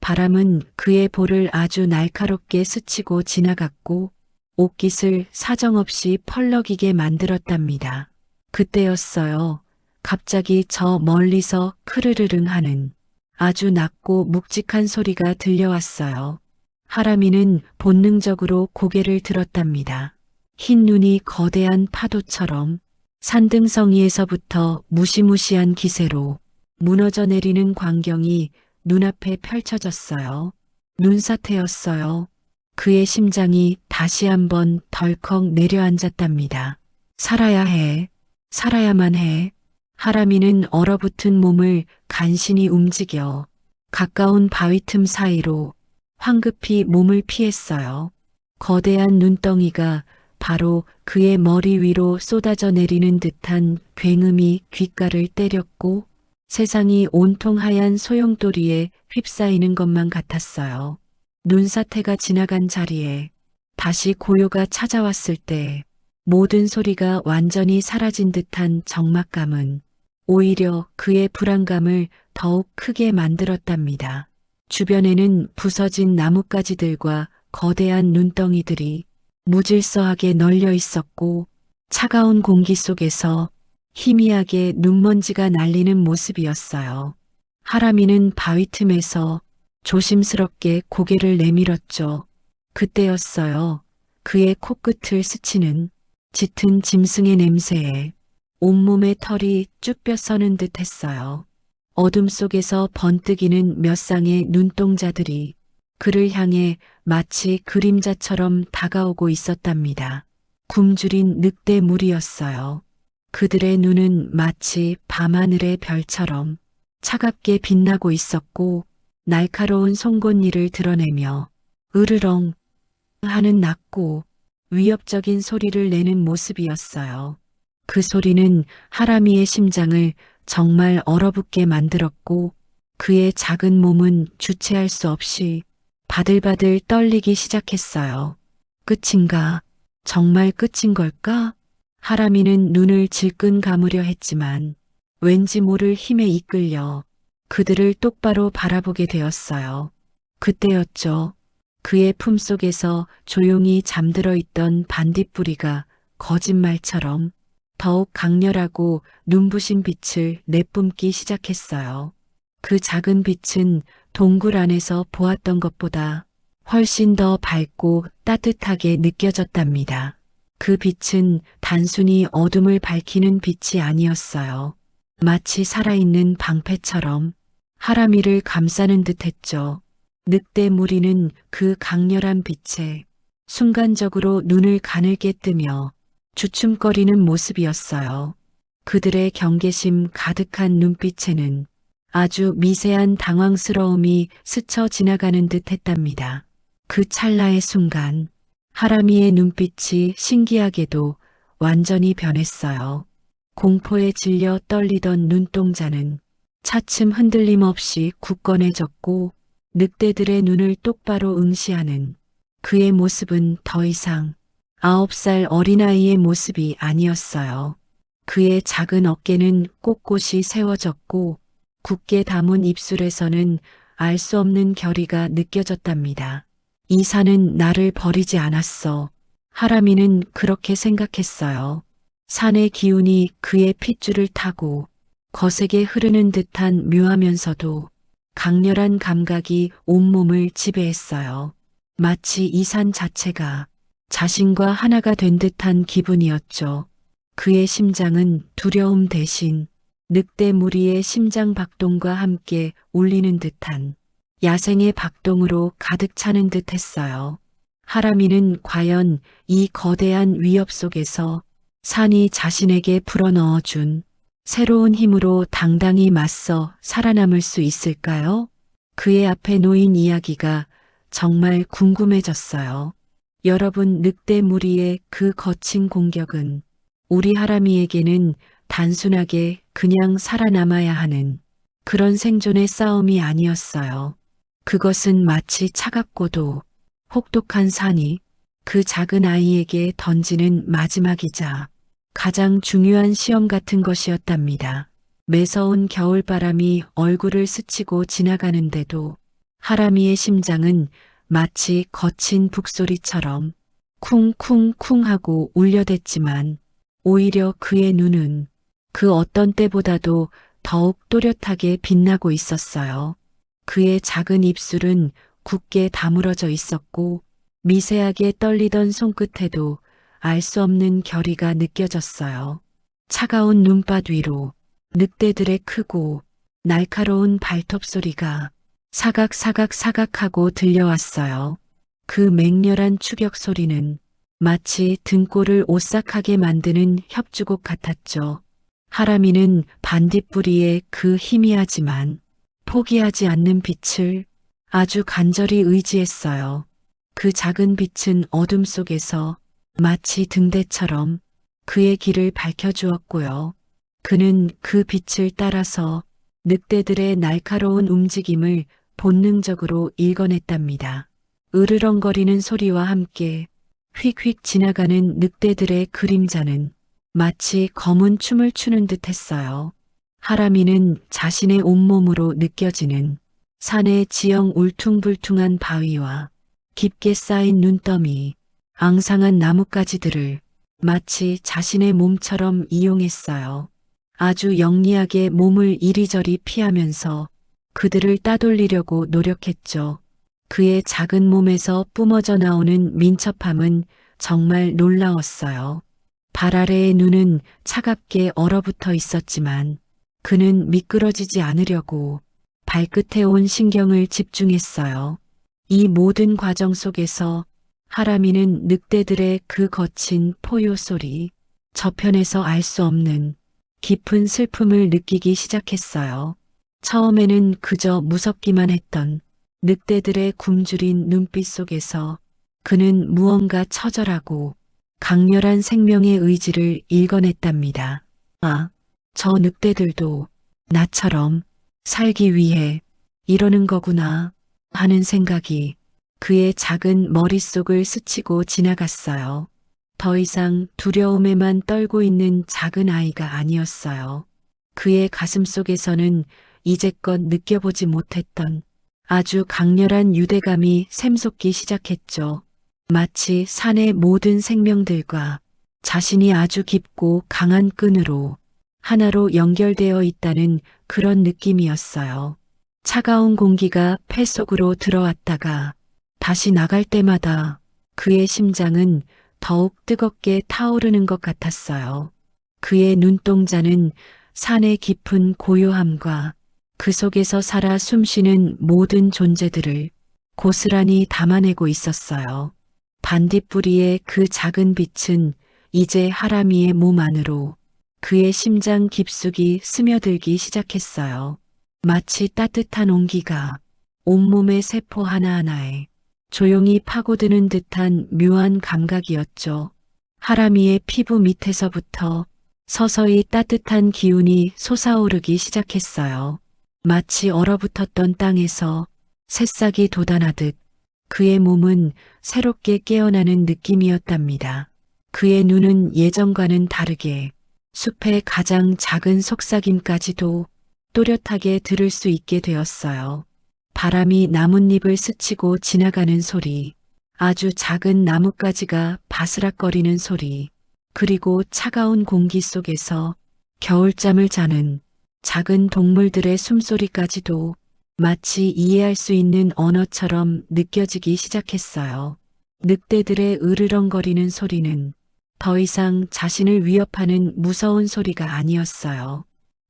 바람은 그의 볼을 아주 날카롭게 스치고 지나갔고 옷깃을 사정없이 펄럭이게 만들었답니다. 그때였어요. 갑자기 저 멀리서 크르르릉 하는 아주 낮고 묵직한 소리가 들려왔어요. 하람이는 본능적으로 고개를 들었답니다. 흰 눈이 거대한 파도처럼 산등성이에서부터 무시무시한 기세로 무너져 내리는 광경이 눈앞에 펼쳐졌어요. 눈사태였어요. 그의 심장이 다시 한번 덜컥 내려앉았답니다. 살아야 해. 살아야만 해. 하람이는 얼어붙은 몸을 간신히 움직여 가까운 바위 틈 사이로 황급히 몸을 피했어요. 거대한 눈덩이가 바로 그의 머리 위로 쏟아져 내리는 듯한 굉음이 귓가를 때렸고 세상이 온통 하얀 소용돌이에 휩싸이는 것만 같았어요. 눈사태가 지나간 자리에 다시 고요가 찾아왔을 때 모든 소리가 완전히 사라진 듯한 적막감은 오히려 그의 불안감을 더욱 크게 만들었답니다. 주변에는 부서진 나뭇가지들과 거대한 눈덩이들이 무질서하게 널려 있었고 차가운 공기 속에서 희미하게 눈먼지가 날리는 모습이었어요. 하람이는 바위 틈에서 조심스럽게 고개를 내밀었죠. 그때였어요. 그의 코끝을 스치는 짙은 짐승의 냄새에 온몸에 털이 쭉 뼈서는 듯 했어요. 어둠 속에서 번뜩이는 몇 쌍의 눈동자들이 그를 향해 마치 그림자처럼 다가오고 있었답니다. 굶주린 늑대 무리였어요. 그들의 눈은 마치 밤하늘의 별처럼 차갑게 빛나고 있었고 날카로운 송곳니를 드러내며 으르렁 하는 낮고 위협적인 소리를 내는 모습이었어요. 그 소리는 하람이의 심장을 정말 얼어붙게 만들었고 그의 작은 몸은 주체할 수 없이 바들바들 떨리기 시작했어요. 끝인가? 정말 끝인 걸까? 하람이는 눈을 질끈 감으려 했지만 왠지 모를 힘에 이끌려 그들을 똑바로 바라보게 되었어요. 그때였죠. 그의 품속에서 조용히 잠들어 있던 반딧불이가 거짓말처럼 더욱 강렬하고 눈부신 빛을 내뿜기 시작했어요. 그 작은 빛은 동굴 안에서 보았던 것보다 훨씬 더 밝고 따뜻하게 느껴졌답니다. 그 빛은 단순히 어둠을 밝히는 빛이 아니었어요. 마치 살아있는 방패처럼 하람이를 감싸는 듯했죠. 늑대 무리는 그 강렬한 빛에 순간적으로 눈을 가늘게 뜨며 주춤거리는 모습이었어요. 그들의 경계심 가득한 눈빛에는 아주 미세한 당황스러움이 스쳐 지나가는 듯 했답니다. 그 찰나의 순간 하람이의 눈빛이 신기하게도 완전히 변했어요. 공포에 질려 떨리던 눈동자는 차츰 흔들림 없이 굳건해졌고 늑대들의 눈을 똑바로 응시하는 그의 모습은 더 이상 9살 어린아이의 모습이 아니었어요. 그의 작은 어깨는 꼿꼿이 세워졌고 굳게 담은 입술에서는 알 수 없는 결의가 느껴졌답니다. 이 산은 나를 버리지 않았어. 하람이는 그렇게 생각했어요. 산의 기운이 그의 핏줄을 타고 거세게 흐르는 듯한 묘하면서도 강렬한 감각이 온몸을 지배했어요. 마치 이 산 자체가 자신과 하나가 된 듯한 기분이었죠. 그의 심장은 두려움 대신 늑대 무리의 심장 박동과 함께 울리는 듯한 야생의 박동으로 가득 차는 듯 했어요. 하람이는 과연 이 거대한 위협 속에서 산이 자신에게 불어넣어준 새로운 힘으로 당당히 맞서 살아남을 수 있을까요? 그의 앞에 놓인 이야기가 정말 궁금해졌어요. 여러분, 늑대 무리의 그 거친 공격은 우리 하람이에게는 단순하게 그냥 살아남아야 하는 그런 생존의 싸움이 아니었어요. 그것은 마치 차갑고도 혹독한 산이 그 작은 아이에게 던지는 마지막이자 가장 중요한 시험 같은 것이었답니다. 매서운 겨울바람이 얼굴을 스치고 지나가는데도 하람이의 심장은 마치 거친 북소리처럼 쿵쿵쿵 하고 울려댔지만 오히려 그의 눈은 그 어떤 때보다도 더욱 또렷하게 빛나고 있었어요. 그의 작은 입술은 굳게 다물어져 있었고 미세하게 떨리던 손끝에도 알 수 없는 결의가 느껴졌어요. 차가운 눈밭 위로 늑대들의 크고 날카로운 발톱 소리가 사각사각사각하고 들려왔어요. 그 맹렬한 추격 소리는 마치 등골을 오싹하게 만드는 협주곡 같았죠. 하람이는 반딧불이의 그 희미하지만 포기하지 않는 빛을 아주 간절히 의지했어요. 그 작은 빛은 어둠 속에서 마치 등대처럼 그의 길을 밝혀주었고요. 그는 그 빛을 따라서 늑대들의 날카로운 움직임을 본능적으로 읽어냈답니다. 으르렁거리는 소리와 함께 휙휙 지나가는 늑대들의 그림자는 마치 검은 춤을 추는 듯 했어요. 하람이는 자신의 온몸으로 느껴지는 산의 지형 울퉁불퉁한 바위와 깊게 쌓인 눈더미, 앙상한 나뭇가지들을 마치 자신의 몸처럼 이용했어요. 아주 영리하게 몸을 이리저리 피하면서 그들을 따돌리려고 노력했죠. 그의 작은 몸에서 뿜어져 나오는 민첩함은 정말 놀라웠어요. 발 아래의 눈은 차갑게 얼어붙어 있었지만 그는 미끄러지지 않으려고 발끝에 온 신경을 집중했어요. 이 모든 과정 속에서 하람이는 늑대들의 그 거친 포효 소리, 저편에서 알 수 없는 깊은 슬픔을 느끼기 시작했어요. 처음에는 그저 무섭기만 했던 늑대들의 굶주린 눈빛 속에서 그는 무언가 처절하고 강렬한 생명의 의지를 읽어냈답니다. 아, 저 늑대들도 나처럼 살기 위해 이러는 거구나 하는 생각이 그의 작은 머릿속을 스치고 지나갔어요. 더 이상 두려움에만 떨고 있는 작은 아이가 아니었어요. 그의 가슴 속에서는 이제껏 느껴보지 못했던 아주 강렬한 유대감이 샘솟기 시작했죠. 마치 산의 모든 생명들과 자신이 아주 깊고 강한 끈으로 하나로 연결되어 있다는 그런 느낌이었어요. 차가운 공기가 폐 속으로 들어왔다가 다시 나갈 때마다 그의 심장은 더욱 뜨겁게 타오르는 것 같았어요. 그의 눈동자는 산의 깊은 고요함과 그 속에서 살아 숨쉬는 모든 존재들을 고스란히 담아내고 있었어요. 반딧불이의 그 작은 빛은 이제 하람이의 몸 안으로 그의 심장 깊숙이 스며들기 시작했어요. 마치 따뜻한 온기가 온몸의 세포 하나하나에 조용히 파고드는 듯한 묘한 감각이었죠. 하람이의 피부 밑에서부터 서서히 따뜻한 기운이 솟아오르기 시작했어요. 마치 얼어붙었던 땅에서 새싹이 돋아나듯 그의 몸은 새롭게 깨어나는 느낌이었답니다. 그의 눈은 예전과는 다르게 숲의 가장 작은 속삭임까지도 또렷하게 들을 수 있게 되었어요. 바람이 나뭇잎을 스치고 지나가는 소리, 아주 작은 나뭇가지가 바스락거리는 소리, 그리고 차가운 공기 속에서 겨울잠을 자는 작은 동물들의 숨소리까지도 마치 이해할 수 있는 언어처럼 느껴지기 시작했어요. 늑대들의 으르렁거리는 소리는 더 이상 자신을 위협하는 무서운 소리가 아니었어요.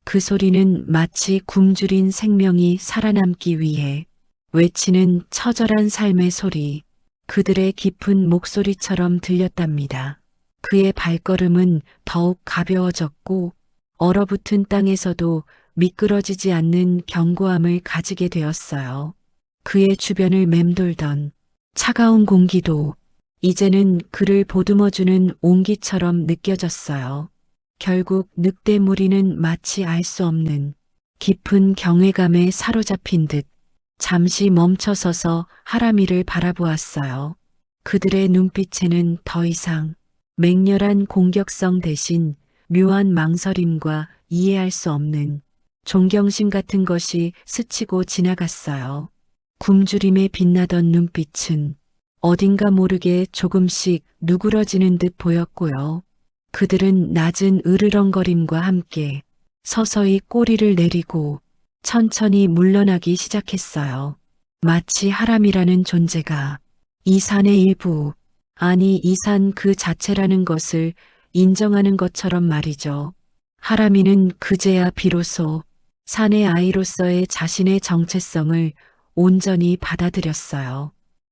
그 소리는 마치 굶주린 생명이 살아남기 위해 외치는 처절한 삶의 소리, 그들의 깊은 목소리처럼 들렸답니다. 그의 발걸음은 더욱 가벼워졌고 얼어붙은 땅에서도 미끄러지지 않는 견고함을 가지게 되었어요. 그의 주변을 맴돌던 차가운 공기도 이제는 그를 보듬어주는 온기처럼 느껴졌어요. 결국 늑대 무리는 마치 알 수 없는 깊은 경외감에 사로잡힌 듯 잠시 멈춰서서 하람이를 바라보았어요. 그들의 눈빛에는 더 이상 맹렬한 공격성 대신 묘한 망설임과 이해할 수 없는 존경심 같은 것이 스치고 지나갔어요. 굶주림에 빛나던 눈빛은 어딘가 모르게 조금씩 누그러지는 듯 보였고요. 그들은 낮은 으르렁거림과 함께 서서히 꼬리를 내리고 천천히 물러나기 시작했어요. 마치 하람이라는 존재가 이 산의 일부, 아니 이 산 그 자체라는 것을 인정하는 것처럼 말이죠. 하람이는 그제야 비로소 산의 아이로서의 자신의 정체성을 온전히 받아들였어요.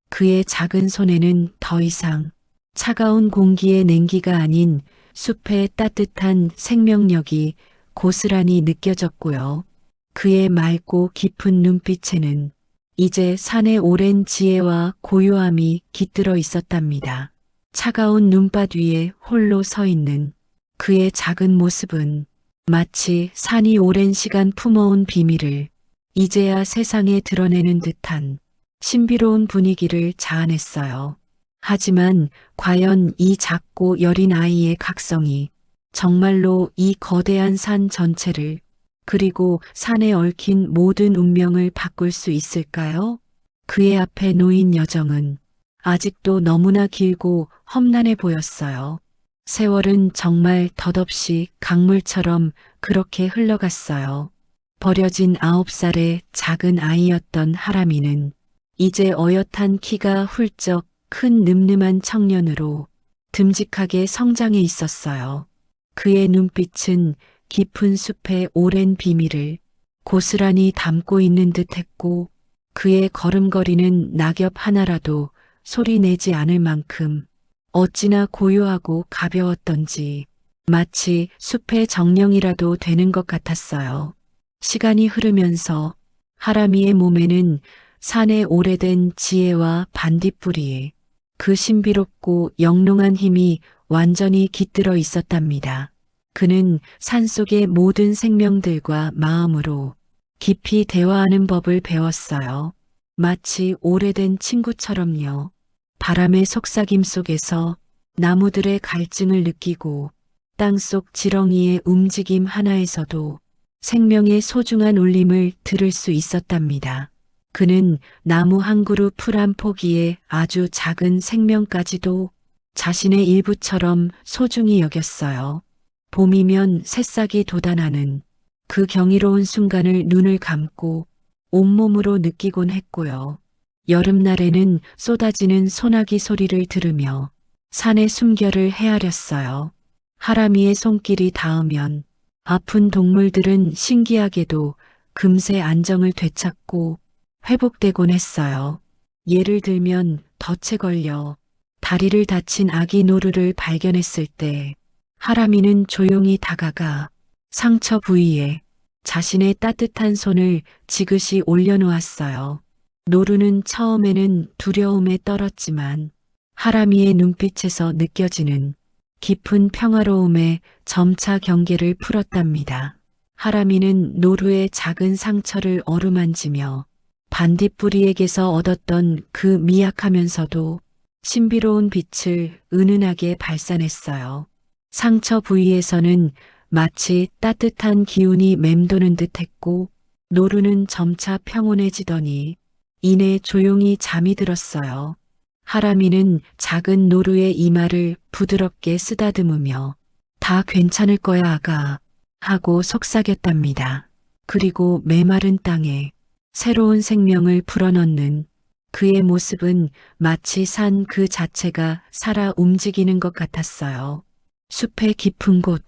그의 작은 손에는 더 이상 차가운 공기의 냉기가 아닌 숲의 따뜻한 생명력이 고스란히 느껴졌고요. 그의 맑고 깊은 눈빛에는 이제 산의 오랜 지혜와 고요함이 깃들어 있었답니다. 차가운 눈밭 위에 홀로 서 있는 그의 작은 모습은 마치 산이 오랜 시간 품어온 비밀을 이제야 세상에 드러내는 듯한 신비로운 분위기를 자아냈어요. 하지만 과연 이 작고 여린 아이의 각성이 정말로 이 거대한 산 전체를 그리고 산에 얽힌 모든 운명을 바꿀 수 있을까요? 그의 앞에 놓인 여정은 아직도 너무나 길고 험난해 보였어요. 세월은 정말 덧없이 강물처럼 그렇게 흘러갔어요. 버려진 9살의 작은 아이였던 하람이는 이제 어엿한 키가 훌쩍 큰 늠름한 청년으로 듬직하게 성장해 있었어요. 그의 눈빛은 깊은 숲의 오랜 비밀을 고스란히 담고 있는 듯 했고 그의 걸음걸이는 낙엽 하나라도 소리 내지 않을 만큼 어찌나 고요하고 가벼웠던지 마치 숲의 정령이라도 되는 것 같았어요. 시간이 흐르면서 하람이의 몸에는 산의 오래된 지혜와 반딧불이에 그 신비롭고 영롱한 힘이 완전히 깃들어 있었답니다. 그는 산속의 모든 생명들과 마음으로 깊이 대화하는 법을 배웠어요. 마치 오래된 친구처럼요. 바람의 속삭임 속에서 나무들의 갈증을 느끼고 땅속 지렁이의 움직임 하나에서도 생명의 소중한 울림을 들을 수 있었답니다. 그는 나무 한 그루 풀 한 포기에 아주 작은 생명까지도 자신의 일부처럼 소중히 여겼어요. 봄이면 새싹이 돋아나는 그 경이로운 순간을 눈을 감고 온몸으로 느끼곤 했고요. 여름날에는 쏟아지는 소나기 소리를 들으며 산의 숨결을 헤아렸어요. 하람이의 손길이 닿으면 아픈 동물들은 신기하게도 금세 안정을 되찾고 회복되곤 했어요. 예를 들면 덫에 걸려 다리를 다친 아기 노루를 발견했을 때 하람이는 조용히 다가가 상처 부위에 자신의 따뜻한 손을 지그시 올려놓았어요. 노루는 처음에는 두려움에 떨었지만 하람이의 눈빛에서 느껴지는 깊은 평화로움에 점차 경계를 풀었답니다. 하람이는 노루의 작은 상처를 어루만지며 반딧불이에게서 얻었던 그 미약하면서도 신비로운 빛을 은은하게 발산했어요. 상처 부위에서는 마치 따뜻한 기운이 맴도는 듯 했고 노루는 점차 평온해지더니 이내 조용히 잠이 들었어요. 하람이는 작은 노루의 이마를 부드럽게 쓰다듬으며 다 괜찮을 거야 아가 하고 속삭였답니다. 그리고 메마른 땅에 새로운 생명을 불어넣는 그의 모습은 마치 산 그 자체가 살아 움직이는 것 같았어요. 숲의 깊은 곳,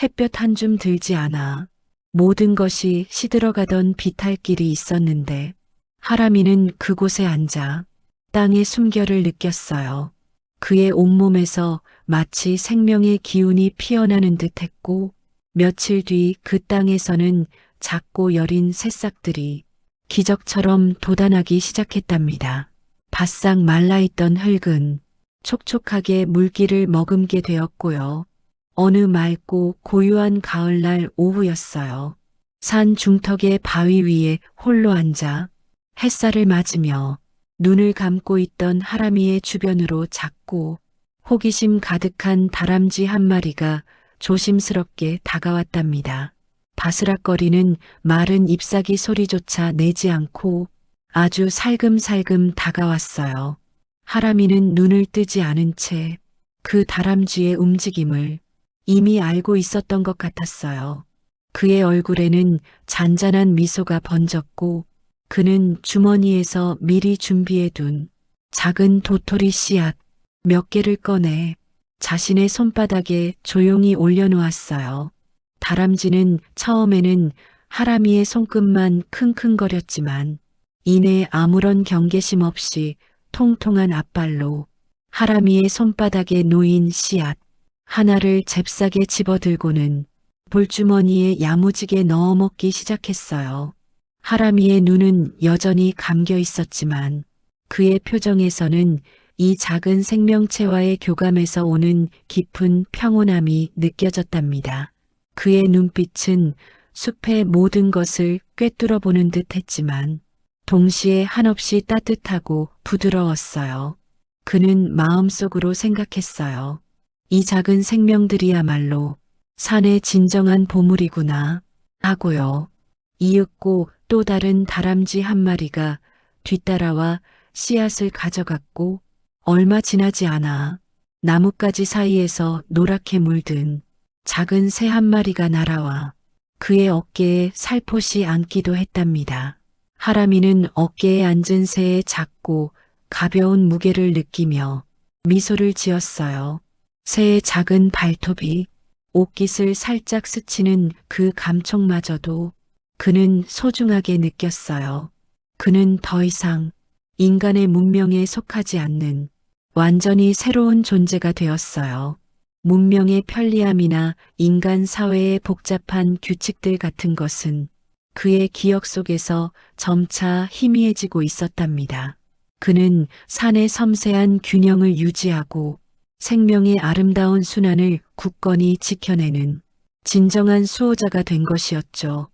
햇볕 한 줌 들지 않아 모든 것이 시들어가던 비탈길이 있었는데 하람이는 그곳에 앉아 땅의 숨결을 느꼈어요. 그의 온몸에서 마치 생명의 기운이 피어나는 듯 했고 며칠 뒤 그 땅에서는 작고 여린 새싹들이 기적처럼 돋아나기 시작했답니다. 바싹 말라있던 흙은 촉촉하게 물기를 머금게 되었고요. 어느 맑고 고요한 가을날 오후였어요. 산 중턱의 바위 위에 홀로 앉아 햇살을 맞으며 눈을 감고 있던 하람이의 주변으로 작고 호기심 가득한 다람쥐 한 마리가 조심스럽게 다가왔답니다. 바스락거리는 마른 잎사귀 소리조차 내지 않고 아주 살금살금 다가왔어요. 하람이는 눈을 뜨지 않은 채 그 다람쥐의 움직임을 이미 알고 있었던 것 같았어요. 그의 얼굴에는 잔잔한 미소가 번졌고 그는 주머니에서 미리 준비해둔 작은 도토리 씨앗 몇 개를 꺼내 자신의 손바닥에 조용히 올려놓았어요. 다람쥐는 처음에는 하람이의 손끝만 킁킁거렸지만 이내 아무런 경계심 없이 통통한 앞발로 하람이의 손바닥에 놓인 씨앗 하나를 잽싸게 집어들고는 볼주머니에 야무지게 넣어 먹기 시작했어요. 하람이의 눈은 여전히 감겨 있었지만 그의 표정에서는 이 작은 생명체와의 교감에서 오는 깊은 평온함이 느껴졌답니다. 그의 눈빛은 숲의 모든 것을 꿰뚫어 보는 듯 했지만 동시에 한없이 따뜻하고 부드러웠어요. 그는 마음속으로 생각했어요. 이 작은 생명들이야말로 산의 진정한 보물이구나 하고요. 이윽고 또 다른 다람쥐 한 마리가 뒤따라와 씨앗을 가져갔고 얼마 지나지 않아 나뭇가지 사이에서 노랗게 물든 작은 새 한 마리가 날아와 그의 어깨에 살포시 앉기도 했답니다. 하람이는 어깨에 앉은 새의 작고 가벼운 무게를 느끼며 미소를 지었어요. 새의 작은 발톱이 옷깃을 살짝 스치는 그 감촉마저도 그는 소중하게 느꼈어요. 그는 더 이상 인간의 문명에 속하지 않는 완전히 새로운 존재가 되었어요. 문명의 편리함이나 인간 사회의 복잡한 규칙들 같은 것은 그의 기억 속에서 점차 희미해지고 있었답니다. 그는 산의 섬세한 균형을 유지하고 생명의 아름다운 순환을 굳건히 지켜내는 진정한 수호자가 된 것이었죠.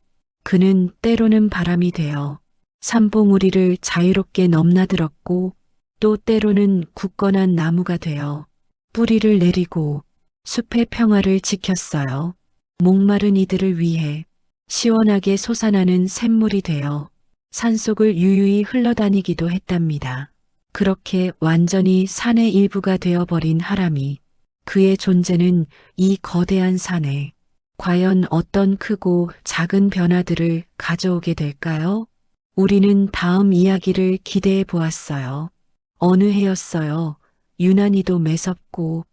그는 때로는 바람이 되어 산봉우리를 자유롭게 넘나들었고 또 때로는 굳건한 나무가 되어 뿌리를 내리고 숲의 평화를 지켰어요. 목마른 이들을 위해 시원하게 솟아나는 샘물이 되어 산속을 유유히 흘러다니기도 했답니다. 그렇게 완전히 산의 일부가 되어버린 하람이 그의 존재는 이 거대한 산에 과연 어떤 크고 작은 변화들을 가져오게 될까요? 우리는 다음 이야기를 기대해 보았어요. 어느 해였어요. 유난히도 매섭고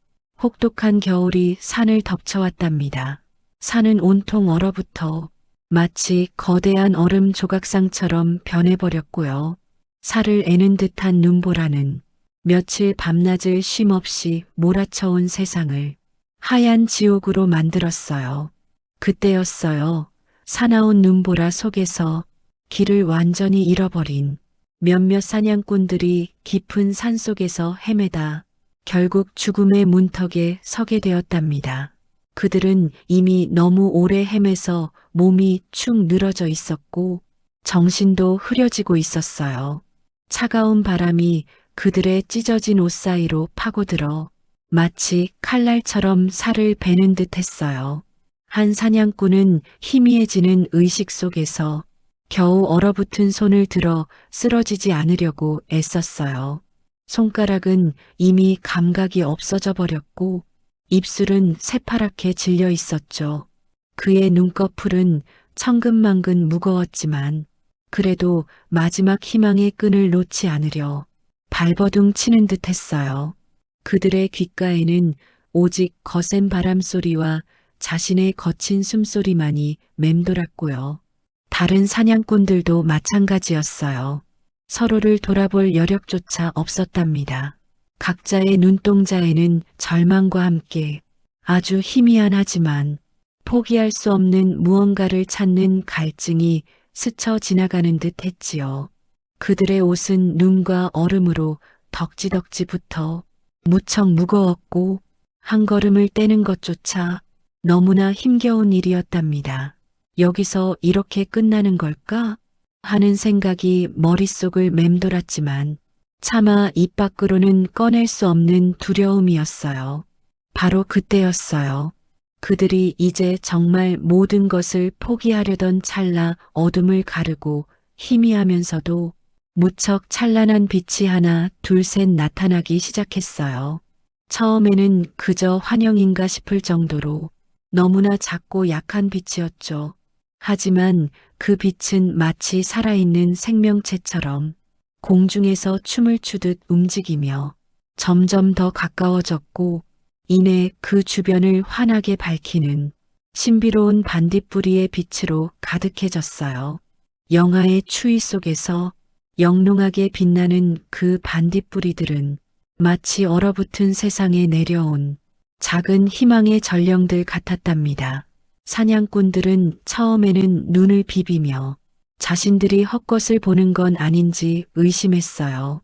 혹독한 겨울이 산을 덮쳐왔답니다. 산은 온통 얼어붙어 마치 거대한 얼음 조각상처럼 변해버렸고요. 살을 애는 듯한 눈보라는 며칠 밤낮을 쉼없이 몰아쳐온 세상을 하얀 지옥으로 만들었어요. 그때였어요. 사나운 눈보라 속에서 길을 완전히 잃어버린 몇몇 사냥꾼들이 깊은 산속에서 헤매다 결국 죽음의 문턱에 서게 되었답니다. 그들은 이미 너무 오래 헤매서 몸이 축 늘어져 있었고 정신도 흐려지고 있었어요. 차가운 바람이 그들의 찢어진 옷 사이로 파고들어 마치 칼날처럼 살을 베는 듯 했어요. 한 사냥꾼은 희미해지는 의식 속에서 겨우 얼어붙은 손을 들어 쓰러지지 않으려고 애썼어요. 손가락은 이미 감각이 없어져 버렸고 입술은 새파랗게 질려 있었죠. 그의 눈꺼풀은 천근만근 무거웠지만 그래도 마지막 희망의 끈을 놓지 않으려 발버둥 치는 듯 했어요. 그들의 귓가에는 오직 거센 바람 소리와 자신의 거친 숨소리만이 맴돌았고요. 다른 사냥꾼들도 마찬가지였어요. 서로를 돌아볼 여력조차 없었답니다. 각자의 눈동자에는 절망과 함께 아주 희미한 하지만 포기할 수 없는 무언가를 찾는 갈증이 스쳐 지나가는 듯 했지요. 그들의 옷은 눈과 얼음으로 덕지덕지 붙어 무척 무거웠고 한 걸음을 떼는 것조차 너무나 힘겨운 일이었답니다. 여기서 이렇게 끝나는 걸까? 하는 생각이 머릿속을 맴돌았지만 차마 입 밖으로는 꺼낼 수 없는 두려움이었어요. 바로 그때였어요. 그들이 이제 정말 모든 것을 포기하려던 찰나 어둠을 가르고 희미하면서도 무척 찬란한 빛이 하나 둘셋 나타나기 시작했어요. 처음에는 그저 환영인가 싶을 정도로 너무나 작고 약한 빛이었죠. 하지만 그 빛은 마치 살아있는 생명체처럼 공중에서 춤을 추듯 움직이며 점점 더 가까워졌고 이내 그 주변을 환하게 밝히는 신비로운 반딧불이의 빛으로 가득해졌어요. 영하의 추위 속에서 영롱하게 빛나는 그 반딧불이들은 마치 얼어붙은 세상에 내려온 작은 희망의 전령들 같았답니다. 사냥꾼들은 처음에는 눈을 비비며 자신들이 헛것을 보는 건 아닌지 의심했어요.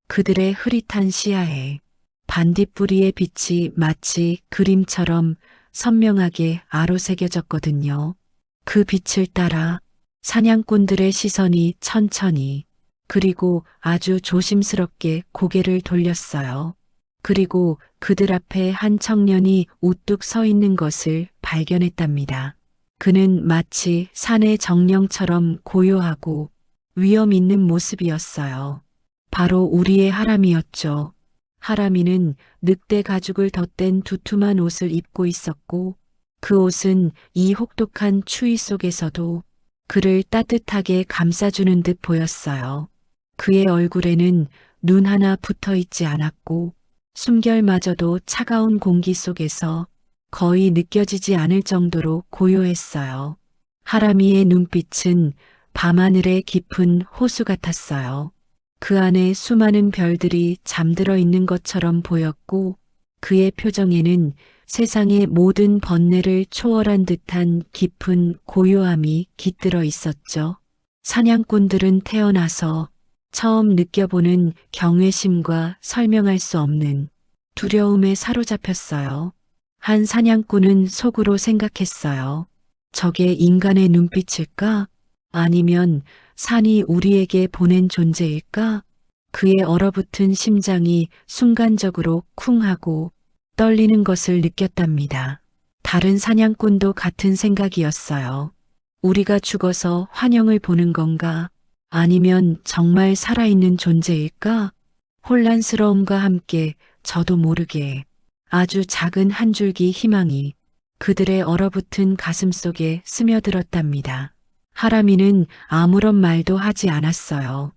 그들의 흐릿한 시야에 반딧불이의 빛이 마치 그림처럼 선명하게 아로새겨졌거든요. 그 빛을 따라 사냥꾼들의 시선이 천천히 그리고 아주 조심스럽게 고개를 돌렸어요. 그리고 그들 앞에 한 청년이 우뚝 서 있는 것을 발견했답니다. 그는 마치 산의 정령처럼 고요하고 위험 있는 모습이었어요. 바로 우리의 하람이었죠. 하람이는 늑대 가죽을 덧댄 두툼한 옷을 입고 있었고 그 옷은 이 혹독한 추위 속에서도 그를 따뜻하게 감싸주는 듯 보였어요. 그의 얼굴에는 눈 하나 붙어 있지 않았고 숨결마저도 차가운 공기 속에서 거의 느껴지지 않을 정도로 고요했어요. 하람이의 눈빛은 밤하늘의 깊은 호수 같았어요. 그 안에 수많은 별들이 잠들어 있는 것처럼 보였고 그의 표정에는 세상의 모든 번뇌를 초월한 듯한 깊은 고요함이 깃들어 있었죠. 사냥꾼들은 태어나서 처음 느껴보는 경외심과 설명할 수 없는 두려움에 사로잡혔어요. 한 사냥꾼은 속으로 생각했어요. 저게 인간의 눈빛일까? 아니면 산이 우리에게 보낸 존재일까? 그의 얼어붙은 심장이 순간적으로 쿵 하고 떨리는 것을 느꼈답니다. 다른 사냥꾼도 같은 생각이었어요. 우리가 죽어서 환영을 보는 건가? 아니면 정말 살아있는 존재일까? 혼란스러움과 함께 저도 모르게 아주 작은 한 줄기 희망이 그들의 얼어붙은 가슴 속에 스며들었답니다. 하람이는 아무런 말도 하지 않았어요.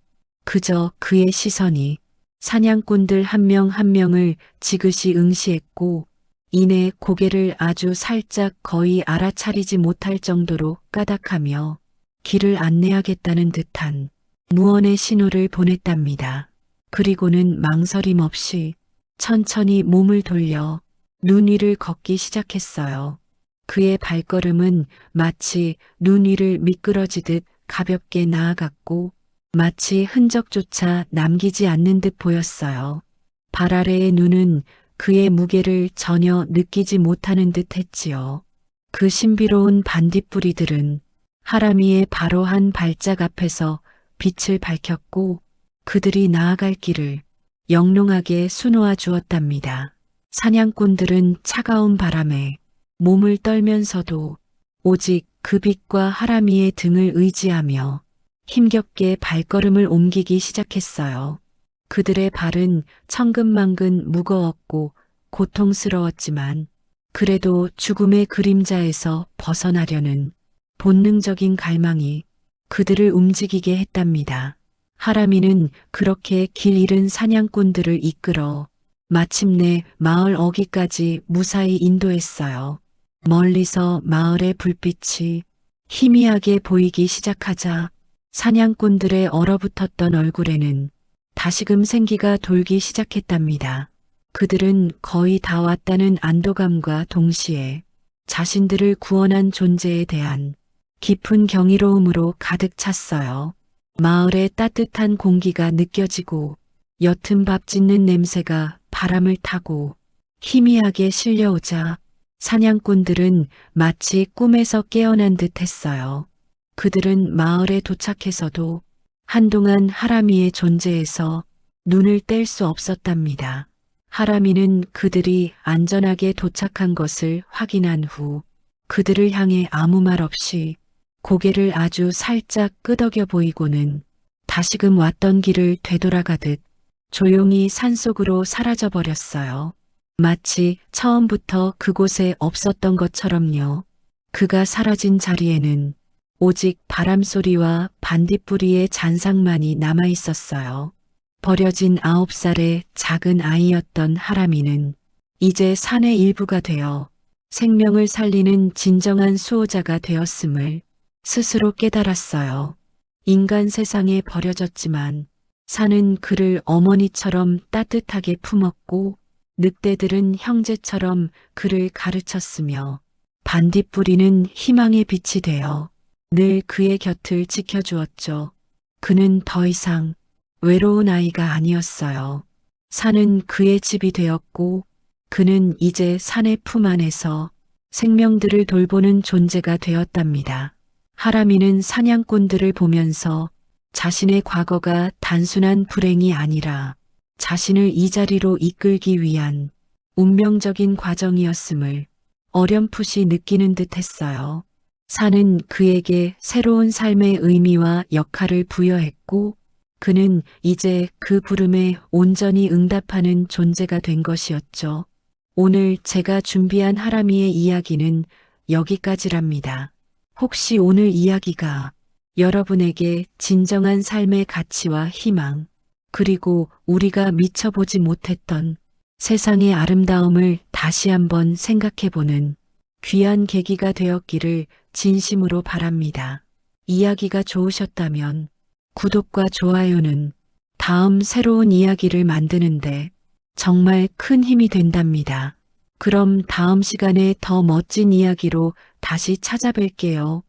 그저 그의 시선이 사냥꾼들 한 명 한 명을 지그시 응시했고 이내 고개를 아주 살짝 거의 알아차리지 못할 정도로 까닥하며 길을 안내하겠다는 듯한 무언의 신호를 보냈답니다. 그리고는 망설임 없이 천천히 몸을 돌려 눈 위를 걷기 시작했어요. 그의 발걸음은 마치 눈 위를 미끄러지듯 가볍게 나아갔고 마치 흔적조차 남기지 않는 듯 보였어요. 발 아래의 눈은 그의 무게를 전혀 느끼지 못하는 듯 했지요. 그 신비로운 반딧불이들은 하람이의 바로 한 발짝 앞에서 빛을 밝혔고 그들이 나아갈 길을 영롱하게 수놓아 주었답니다. 사냥꾼들은 차가운 바람에 몸을 떨면서도 오직 그 빛과 하람이의 등을 의지하며 힘겹게 발걸음을 옮기기 시작했어요. 그들의 발은 천근만근 무거웠고 고통스러웠지만 그래도 죽음의 그림자에서 벗어나려는 본능적인 갈망이 그들을 움직이게 했답니다. 하람이는 그렇게 길 잃은 사냥꾼들을 이끌어 마침내 마을 어귀까지 무사히 인도했어요. 멀리서 마을의 불빛이 희미하게 보이기 시작하자 사냥꾼들의 얼어붙었던 얼굴에는 다시금 생기가 돌기 시작했답니다. 그들은 거의 다 왔다는 안도감과 동시에 자신들을 구원한 존재에 대한 깊은 경이로움으로 가득 찼어요. 마을의 따뜻한 공기가 느껴지고 옅은 밥 짓는 냄새가 바람을 타고 희미하게 실려오자 사냥꾼들은 마치 꿈에서 깨어난 듯 했어요. 그들은 마을에 도착해서도 한동안 하람이의 존재에서 눈을 뗄 수 없었답니다. 하람이는 그들이 안전하게 도착한 것을 확인한 후 그들을 향해 아무 말 없이 고개를 아주 살짝 끄덕여 보이고는 다시금 왔던 길을 되돌아가듯 조용히 산속으로 사라져 버렸어요. 마치 처음부터 그곳에 없었던 것처럼요. 그가 사라진 자리에는 오직 바람소리와 반딧불이의 잔상만이 남아 있었어요. 버려진 9살의 작은 아이였던 하람이는 이제 산의 일부가 되어 생명을 살리는 진정한 수호자가 되었음을 스스로 깨달았어요. 인간 세상에 버려졌지만 산은 그를 어머니처럼 따뜻하게 품었고 늑대들은 형제처럼 그를 가르쳤으며 반딧불이는 희망의 빛이 되어 늘 그의 곁을 지켜주었죠. 그는 더 이상 외로운 아이가 아니었어요. 산은 그의 집이 되었고 그는 이제 산의 품 안에서 생명들을 돌보는 존재가 되었답니다. 하람이는 사냥꾼들을 보면서 자신의 과거가 단순한 불행이 아니라 자신을 이 자리로 이끌기 위한 운명적인 과정이었음을 어렴풋이 느끼는 듯 했어요. 산은 그에게 새로운 삶의 의미와 역할을 부여했고 그는 이제 그 부름에 온전히 응답하는 존재가 된 것이었죠. 오늘 제가 준비한 하람이의 이야기는 여기까지랍니다. 혹시 오늘 이야기가 여러분에게 진정한 삶의 가치와 희망, 그리고 우리가 미쳐보지 못했던 세상의 아름다움을 다시 한번 생각해보는 귀한 계기가 되었기를 진심으로 바랍니다. 이야기가 좋으셨다면 구독과 좋아요는 다음 새로운 이야기를 만드는데 정말 큰 힘이 된답니다. 그럼 다음 시간에 더 멋진 이야기로 다시 찾아뵐게요.